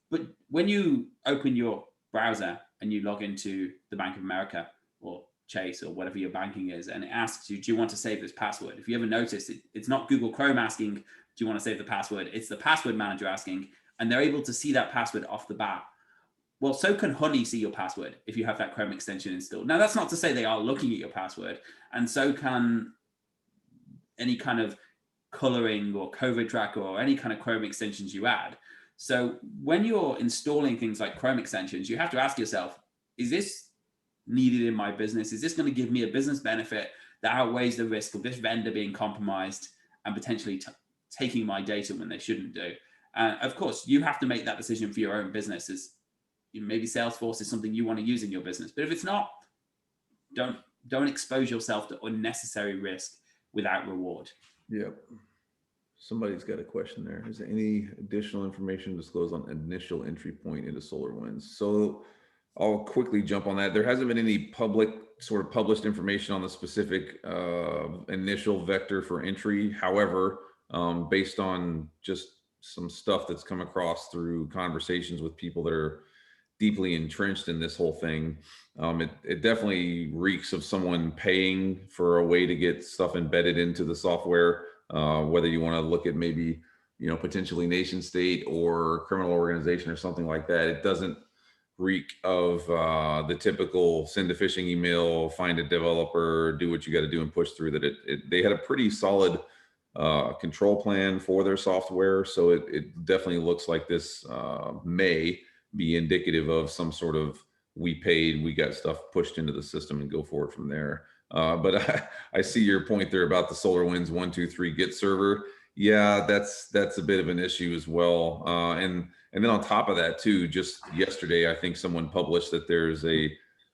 But when you open your browser and you log into the Bank of America or Chase or whatever your banking is, and it asks you, do you want to save this password? If you ever notice, it's not Google Chrome asking, do you want to save the password? It's the password manager asking, and they're able to see that password off the bat. Well, so can Honey see your password if you have that Chrome extension installed. Now, that's not to say they are looking at your password, and so can any kind of coloring or COVID tracker or any kind of Chrome extensions you add. So when you're installing things like Chrome extensions, you have to ask yourself, is this needed in my business? Is this going to give me a business benefit that outweighs the risk of this vendor being compromised and potentially taking my data when they shouldn't do? And of course, you have to make that decision for your own business. Maybe Salesforce is something you want to use in your business, but if it's not, don't expose yourself to unnecessary risk without reward. Yep. Somebody's got a question there. Is there any additional information disclosed on initial entry point into SolarWinds? So I'll quickly jump on that. There hasn't been any published information on the specific initial vector for entry. However, based on just some stuff that's come across through conversations with people that are deeply entrenched in this whole thing, it definitely reeks of someone paying for a way to get stuff embedded into the software, whether you want to look at maybe, potentially nation state or criminal organization or something like that. It doesn't reek of the typical send a phishing email, find a developer, do what you got to do and push through. That they had a pretty solid control plan for their software. So it definitely looks like this may be indicative of some sort of, we paid, we got stuff pushed into the system and go forward from there. But I see your point there about the SolarWinds 123 Git server. Yeah, that's a bit of an issue as well. And then on top of that too, just yesterday, I think someone published that there's a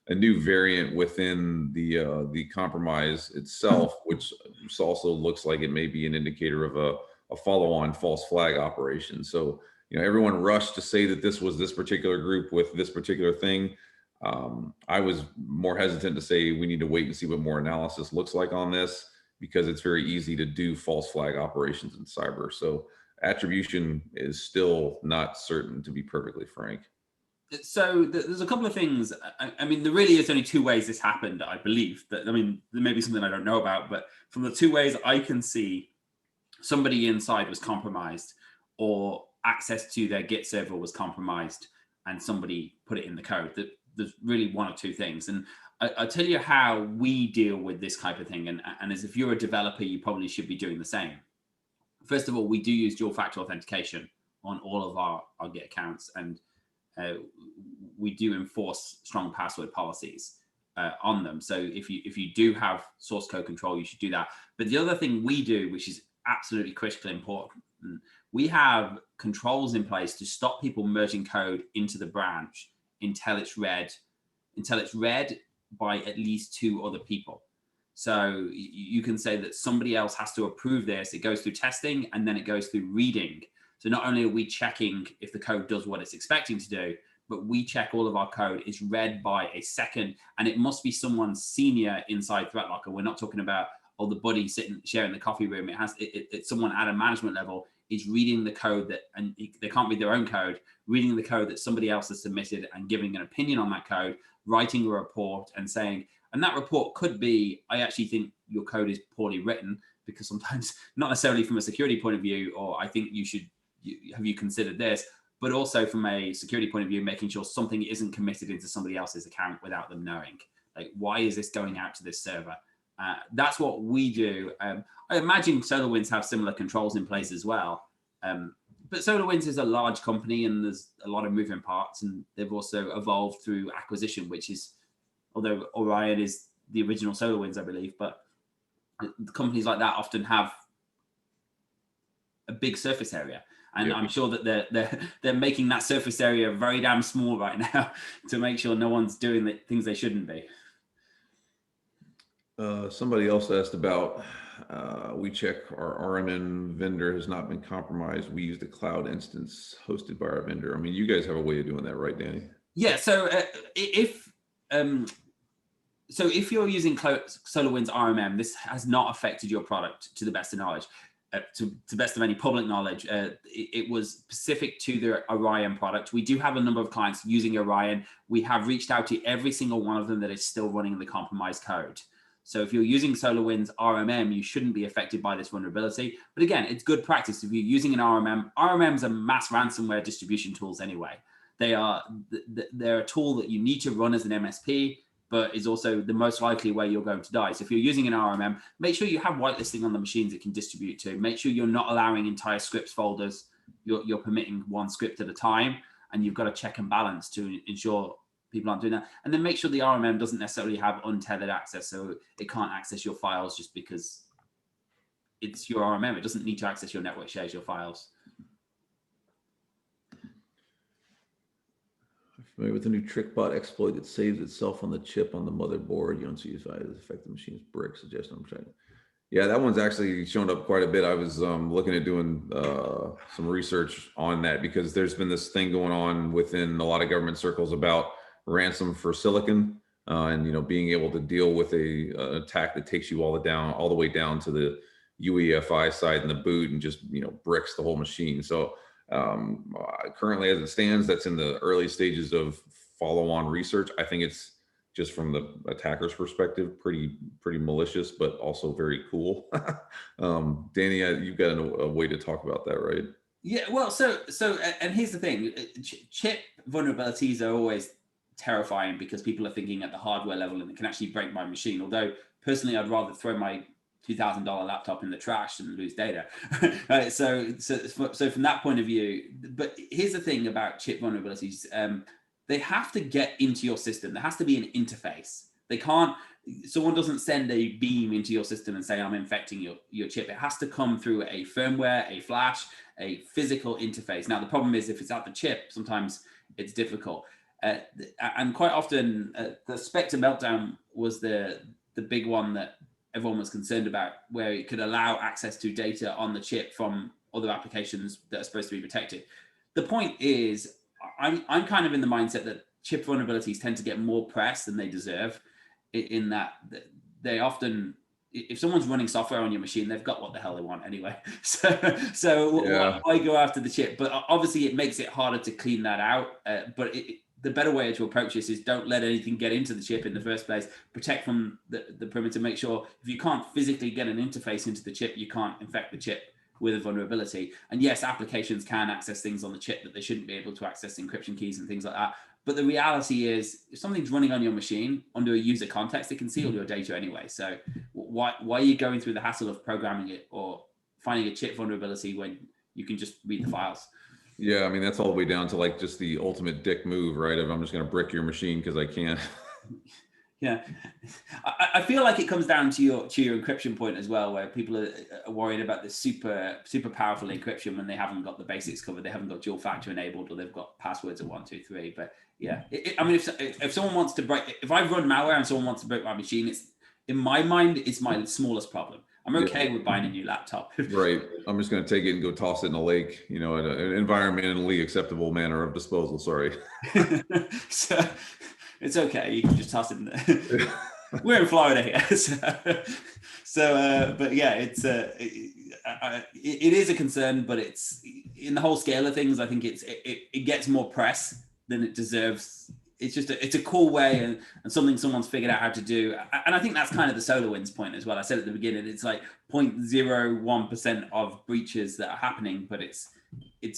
new variant within the compromise itself, which also looks like it may be an indicator of a follow-on false flag operation. So, everyone rushed to say that this was this particular group with this particular thing. I was more hesitant to say we need to wait and see what more analysis looks like on this, because it's very easy to do false flag operations in cyber. So attribution is still not certain, to be perfectly frank. So there's a couple of things. I mean, there really is only two ways this happened, I believe. There may be something I don't know about, but from the two ways I can see, somebody inside was compromised, or access to their Git server was compromised and somebody put it in the code. There's really one or two things. And I'll tell you how we deal with this type of thing. And as if you're a developer, you probably should be doing the same. First of all, we do use dual factor authentication on all of our Git accounts. And we do enforce strong password policies on them. So if you do have source code control, you should do that. But the other thing we do, which is absolutely critically important, we have controls in place to stop people merging code into the branch until it's read by at least two other people. So you can say that somebody else has to approve this. It goes through testing and then it goes through reading. So not only are we checking if the code does what it's expecting to do, but we check all of our code is read by a second, and it must be someone senior inside ThreatLocker. We're not talking about, the buddy sharing the coffee room. It's someone at a management level. is reading the code that, and they can't read their own code, reading the code that somebody else has submitted and giving an opinion on that code, writing a report and saying, and that report could be, I actually think your code is poorly written, because sometimes not necessarily from a security point of view, or I think have you considered this, but also from a security point of view, making sure something isn't committed into somebody else's account without them knowing. Like, why is this going out to this server? That's what we do. I imagine SolarWinds have similar controls in place as well. But SolarWinds is a large company and there's a lot of moving parts, and they've also evolved through acquisition, which is, although Orion is the original SolarWinds, I believe, but companies like that often have a big surface area. And I'm sure that they're making that surface area very damn small right now to make sure no one's doing the things they shouldn't be. Somebody else asked about, we check our RMM vendor has not been compromised. We use the cloud instance hosted by our vendor. I mean, you guys have a way of doing that, right, Danny? Yeah. So if you're using SolarWinds RMM, this has not affected your product to the best of knowledge. To the best of any public knowledge, it was specific to the Orion product. We do have a number of clients using Orion. We have reached out to every single one of them that is still running the compromised code. So if you're using SolarWinds RMM, you shouldn't be affected by this vulnerability. But again, it's good practice. If you're using an RMM, RMMs are mass ransomware distribution tools anyway. They're a tool that you need to run as an MSP, but is also the most likely way you're going to die. So if you're using an RMM, make sure you have whitelisting on the machines it can distribute to. Make sure you're not allowing entire scripts folders. You're permitting one script at a time, and you've got to check and balance to ensure people aren't doing that. And then make sure the RMM doesn't necessarily have untethered access, so it can't access your files just because it's your RMM. It doesn't need to access your network shares, your files. Familiar with the new TrickBot exploit that saves itself on the chip on the motherboard. You don't see if it affect the machine's brick suggestion. I'm trying. Yeah, that one's actually shown up quite a bit. I was looking at doing some research on that because there's been this thing going on within a lot of government circles about ransom for silicon, and being able to deal with an attack that takes you all the way down to the UEFI side and the boot and just bricks the whole machine. So currently, as it stands, that's in the early stages of follow-on research. I think it's just from the attacker's perspective, pretty malicious, but also very cool. Danny, you've got a way to talk about that, right? Yeah, well, and here's the thing: chip vulnerabilities are always terrifying because people are thinking at the hardware level and it can actually break my machine. Although personally, I'd rather throw my $2,000 laptop in the trash and lose data. Right? So from that point of view, but here's the thing about chip vulnerabilities: they have to get into your system. There has to be an interface. They can't. Someone doesn't send a beam into your system and say, "I'm infecting your chip." It has to come through a firmware, a flash, a physical interface. Now the problem is if it's at the chip, sometimes it's difficult. And quite often, the Spectre Meltdown was the big one that everyone was concerned about, where it could allow access to data on the chip from other applications that are supposed to be protected. The point is, I'm kind of in the mindset that chip vulnerabilities tend to get more press than they deserve, in that they often, if someone's running software on your machine, they've got what the hell they want anyway. So yeah. Why go after the chip? But obviously it makes it harder to clean that out. But the better way to approach this is don't let anything get into the chip in the first place. Protect from the perimeter. Make sure if you can't physically get an interface into the chip, you can't infect the chip with a vulnerability. And yes, applications can access things on the chip that they shouldn't be able to access, encryption keys and things like that. But the reality is, if something's running on your machine under a user context, it can see all your data anyway. So why are you going through the hassle of programming it or finding a chip vulnerability when you can just read the files? Yeah, I mean, that's all the way down to like just the ultimate dick move, right? If I'm just going to brick your machine because I can. Yeah, I feel like it comes down to your encryption point as well, where people are worried about this super powerful encryption when they haven't got the basics covered. They haven't got dual factor enabled, or they've got passwords at 1, 2, 3. But yeah, I mean, if someone wants to break, if I run malware and someone wants to break my machine, it's in my mind, it's my smallest problem. I'm okay with buying a new laptop. Right. I'm just going to take it and go toss it in a lake, in an environmentally acceptable manner of disposal. Sorry. So it's okay. You can just toss it in there. We're in Florida here, but yeah, it is a concern, but it's in the whole scale of things. I think it gets more press than it deserves. It's a cool way and something someone's figured out how to do. And I think that's kind of the SolarWinds point as well. I said at the beginning, it's like 0.01% of breaches that are happening, but it's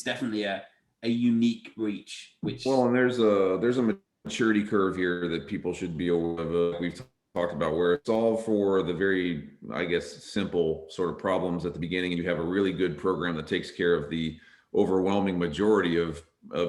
definitely a unique breach. Which Well, and there's a maturity curve here that people should be aware of. We've talked about where it's all for the very, I guess, simple sort of problems at the beginning, and you have a really good program that takes care of the overwhelming majority of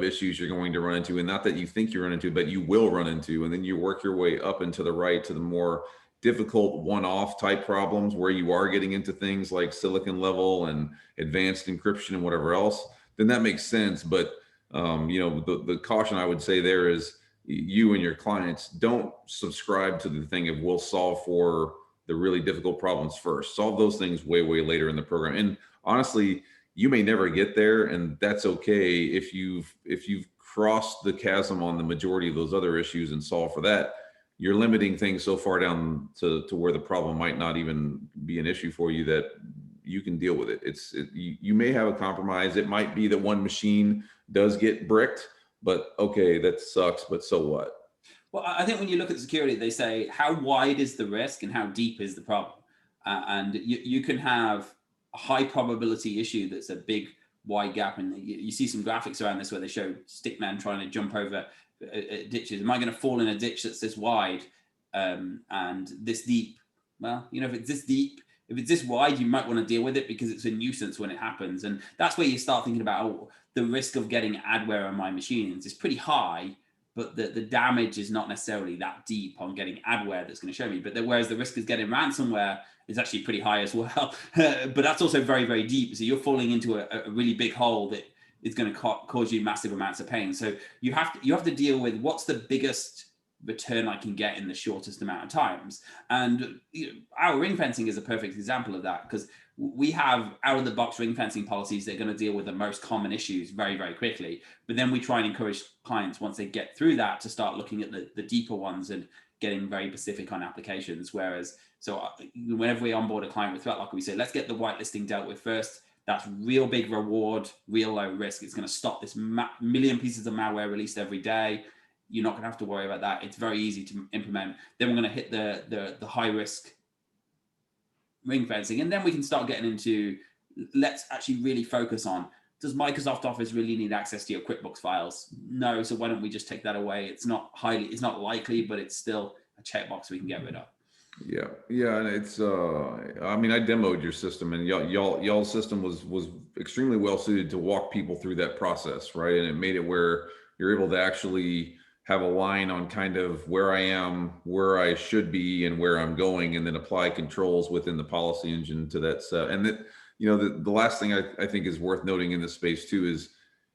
issues you're going to run into, and not that you think you run into, but you will run into, and then you work your way up and to the right to the more difficult one-off type problems where you are getting into things like silicon level and advanced encryption and whatever else. Then that makes sense. But the caution I would say there is you and your clients don't subscribe to the thing of we'll solve for the really difficult problems first. Solve those things way later in the program. And honestly, you may never get there, and that's okay if you've crossed the chasm on the majority of those other issues and solve for that. You're limiting things so far down to where the problem might not even be an issue for you that you can deal with it. You may have a compromise. It might be that one machine does get bricked, but okay, that sucks, but so what? Well, I think when you look at security, they say how wide is the risk and how deep is the problem, and you can have a high probability issue that's a big wide gap, and you see some graphics around this where they show stickmen trying to jump over ditches. Am I going to fall in a ditch that's this wide and this deep? Well, if it's this deep, if it's this wide, you might want to deal with it because it's a nuisance when it happens. And that's where you start thinking about the risk of getting adware on my machines is pretty high, but the damage is not necessarily that deep on getting adware that's going to show me. But whereas the risk of getting ransomware is actually pretty high as well. But that's also very, very deep. So you're falling into a really big hole that is going to cause you massive amounts of pain. So you have to deal with what's the biggest return I can get in the shortest amount of times. And our ring fencing is a perfect example of that, because we have out of the box ring fencing policies that are going to deal with the most common issues very, very quickly. But then we try and encourage clients, once they get through that, to start looking at the deeper ones and getting very specific on applications. So whenever we onboard a client with ThreatLocker, we say, let's get the whitelisting dealt with first. That's real big reward, real low risk. It's going to stop this million pieces of malware released every day. You're not going to have to worry about that. It's very easy to implement. Then we're going to hit the high risk ring fencing, and then we can start getting into, let's actually really focus on, does Microsoft Office really need access to your QuickBooks files? No. So why don't we just take that away? It's not likely, but it's still a checkbox we can get rid of. Yeah, and it's I mean, I demoed your system, and y'all's system was extremely well suited to walk people through that process, right? And it made it where you're able to actually have a line on kind of where I am, where I should be, and where I'm going, and then apply controls within the policy engine to that set. And that, the last thing I think is worth noting in this space too is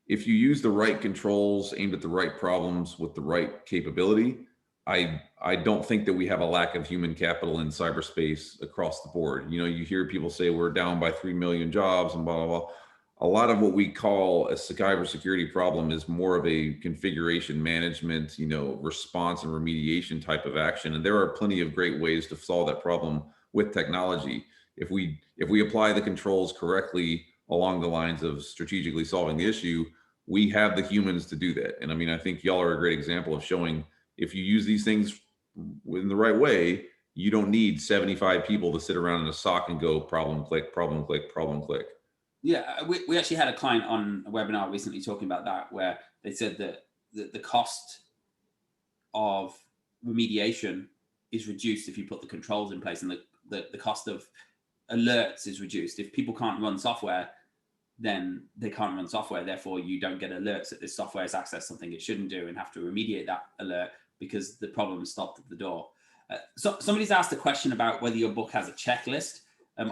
if you use the right controls aimed at the right problems with the right capability, I don't think that we have a lack of human capital in cyberspace across the board. You hear people say we're down by 3 million jobs and blah, blah, blah. A lot of what we call a cybersecurity problem is more of a configuration management, response and remediation type of action. And there are plenty of great ways to solve that problem with technology. If we apply the controls correctly along the lines of strategically solving the issue, we have the humans to do that. And I mean, I think y'all are a great example of showing if you use these things in the right way, you don't need 75 people to sit around in a SOC and go problem click, problem click, problem click. Yeah, we actually had a client on a webinar recently talking about that, where they said that the cost of remediation is reduced if you put the controls in place, and the cost of alerts is reduced. If people can't run software, then they can't run software. Therefore, you don't get alerts that this software has accessed something it shouldn't do and have to remediate that alert because the problem is stopped at the door. So somebody's asked a question about whether your book has a checklist.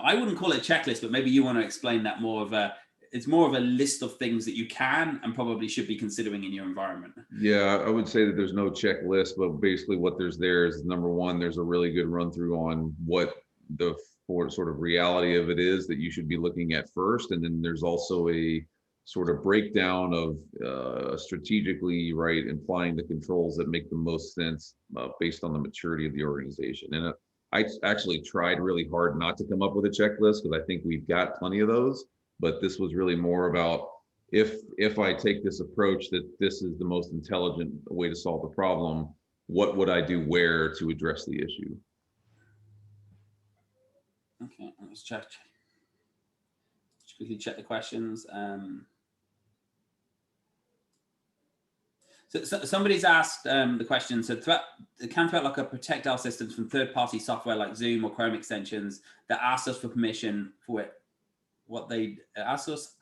I wouldn't call it a checklist, but maybe you want to explain that more. It's more of a list of things that you can and probably should be considering in your environment. Yeah, I would say that there's no checklist, but basically what there is number one, there's a really good run through on what the sort of reality of it is that you should be looking at first. And then there's also a sort of breakdown of strategically, right, applying the controls that make the most sense based on the maturity of the organization. And I actually tried really hard not to come up with a checklist because I think we've got plenty of those, but this was really more about if I take this approach that this is the most intelligent way to solve the problem, what would I do where to address the issue? Okay, let's check. Just quickly check the questions. So somebody's asked the question, so can ThreatLocker protect our systems from third-party software like Zoom or Chrome extensions that asks us for permission for it? What they asks us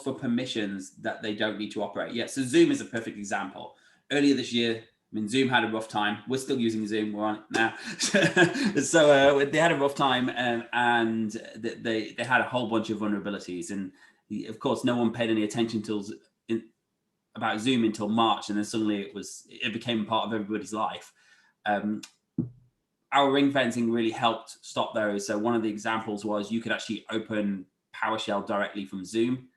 for permissions that they don't need to operate. Yeah, so Zoom is a perfect example. Earlier this year, I mean, Zoom had a rough time. We're still using Zoom. We're on it now. So they had a rough time, and they had a whole bunch of vulnerabilities. And of course, no one paid any attention about Zoom until March, and then suddenly it became part of everybody's life. Our ring fencing really helped stop those. So one of the examples was you could actually open PowerShell directly from Zoom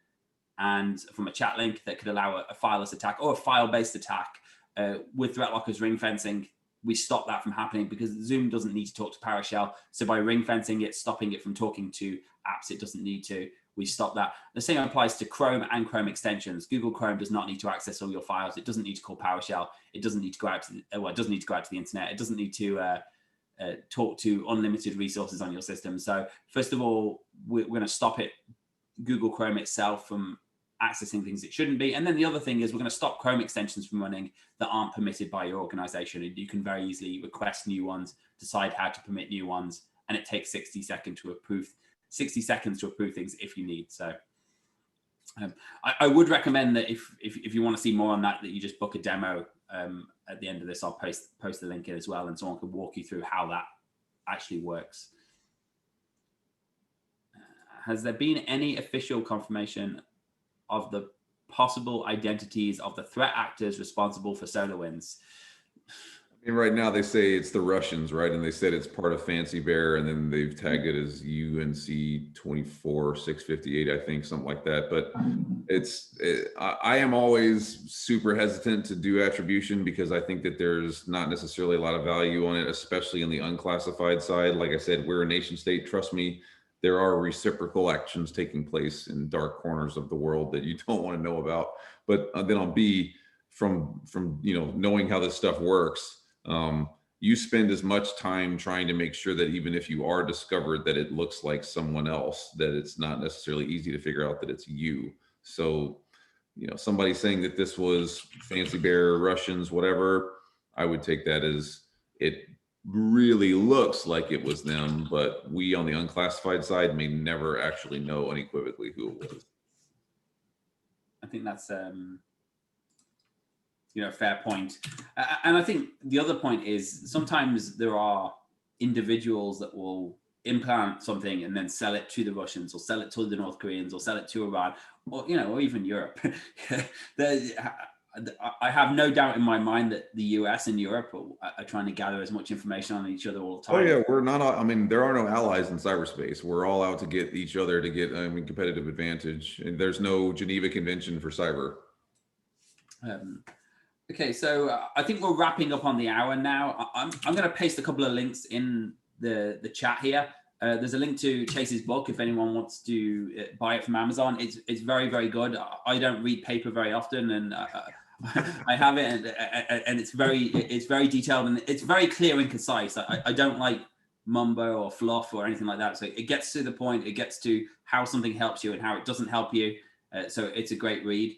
and from a chat link that could allow a fileless attack or a file-based attack. With ThreatLocker's ring fencing, we stopped that from happening because Zoom doesn't need to talk to PowerShell. So by ring fencing it, stopping it from talking to apps it doesn't need to, we stop that. The same applies to Chrome and Chrome extensions. Google Chrome does not need to access all your files. It doesn't need to call PowerShell. It doesn't need to go out to it doesn't need to go out to the internet. It doesn't need to talk to unlimited resources on your system. So first of all, we're going to stop Google Chrome itself from accessing things it shouldn't be. And then the other thing is we're going to stop Chrome extensions from running that aren't permitted by your organization. And you can very easily request new ones, decide how to permit new ones, and it takes 60 seconds to approve things if you need. So I would recommend that if you want to see more on that you just book a demo. At the end of this, I'll post the link in as well, and someone can walk you through how that actually works. Has there been any official confirmation of the possible identities of the threat actors responsible for SolarWinds? I mean, right now they say it's the Russians, right? And they said it's part of Fancy Bear, and then they've tagged it as UNC 24658, I think, something like that. But I am always super hesitant to do attribution because I think that there's not necessarily a lot of value on it, especially in the unclassified side. Like I said, we're a nation state. Trust me, there are reciprocal actions taking place in dark corners of the world that you don't want to know about. But then on B, from knowing how this stuff works, you spend as much time trying to make sure that even if you are discovered that it looks like someone else, that it's not necessarily easy to figure out that it's you. So, somebody saying that this was Fancy Bear, Russians, whatever, I would take that as it really looks like it was them, but we on the unclassified side may never actually know unequivocally who it was. I think that's a fair point. And I think the other point is sometimes there are individuals that will implant something and then sell it to the Russians or sell it to the North Koreans or sell it to Iran or even Europe. I have no doubt in my mind that the US and Europe are trying to gather as much information on each other all the time. Oh yeah, we're not. I mean, there are no allies in cyberspace. We're all out to get each other to get competitive advantage. And there's no Geneva Convention for cyber. Okay, so I think we're wrapping up on the hour now. I'm going to paste a couple of links in the chat here. There's a link to Chase's book if anyone wants to buy it from Amazon. It's very, very good. I don't read paper very often, and I have it, and it's very detailed and it's very clear and concise. I don't like mumbo or fluff or anything like that. So it gets to the point. It gets to how something helps you and how it doesn't help you. So it's a great read.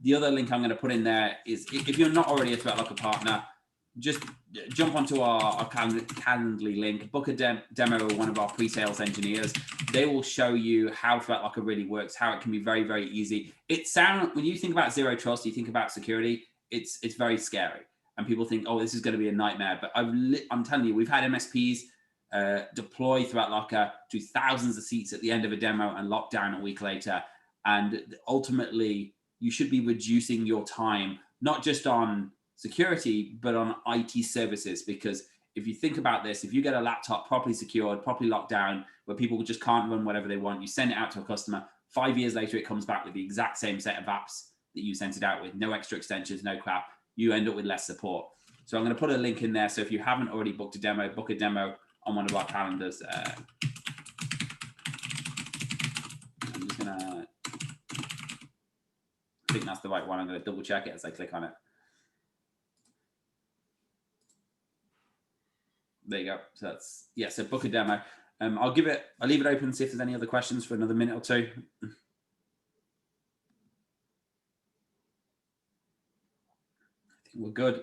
The other link I'm going to put in there is if you're not already a ThreatLocker partner, just jump onto our Calendly link, book a demo with one of our pre-sales engineers. They will show you how ThreatLocker really works, how it can be very, very easy. When you think about zero trust, you think about security, it's very scary. And people think, oh, this is going to be a nightmare. But I'm telling you, we've had MSPs deploy ThreatLocker to thousands of seats at the end of a demo and lock down a week later. And ultimately, you should be reducing your time, not just on security, but on IT services. Because if you think about this, if you get a laptop properly secured, properly locked down, where people just can't run whatever they want, you send it out to a customer, 5 years later, it comes back with the exact same set of apps that you sent it out with, no extra extensions, no crap. You end up with less support. So I'm going to put a link in there. So if you haven't already booked a demo, book a demo on one of our calendars. I'm just going to, I think that's the right one. I'm going to double check it as I click on it. There you go. So that's, yeah, so book a demo. I'll leave it open and see if there's any other questions for another minute or two. I think we're good.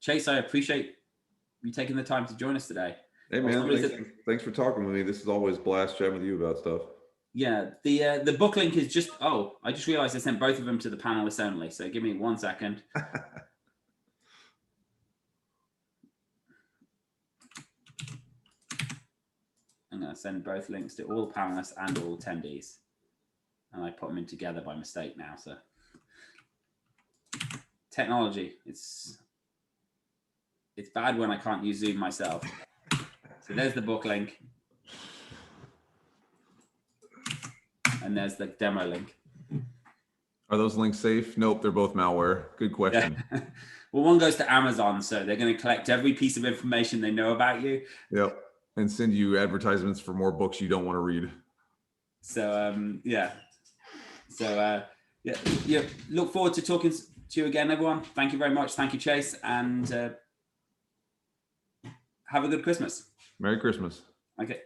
Chase, I appreciate you taking the time to join us today. Hey man, thanks for talking with me. This is always a blast chatting with you about stuff. Yeah, the book link is just, oh, I just realized I sent both of them to the panelists only. So give me 1 second. I'm going to send both links to all panelists and all attendees. And I put them in together by mistake now. So technology, it's bad when I can't use Zoom myself. So there's the book link. And there's the demo link. Are those links safe? Nope, they're both malware. Good question. Yeah. Well, one goes to Amazon, so they're going to collect every piece of information they know about you. Yep. And send you advertisements for more books you don't want to read. So yeah. So yeah. Look forward to talking to you again, everyone. Thank you very much. Thank you, Chase, and have a good Christmas. Merry Christmas. Okay.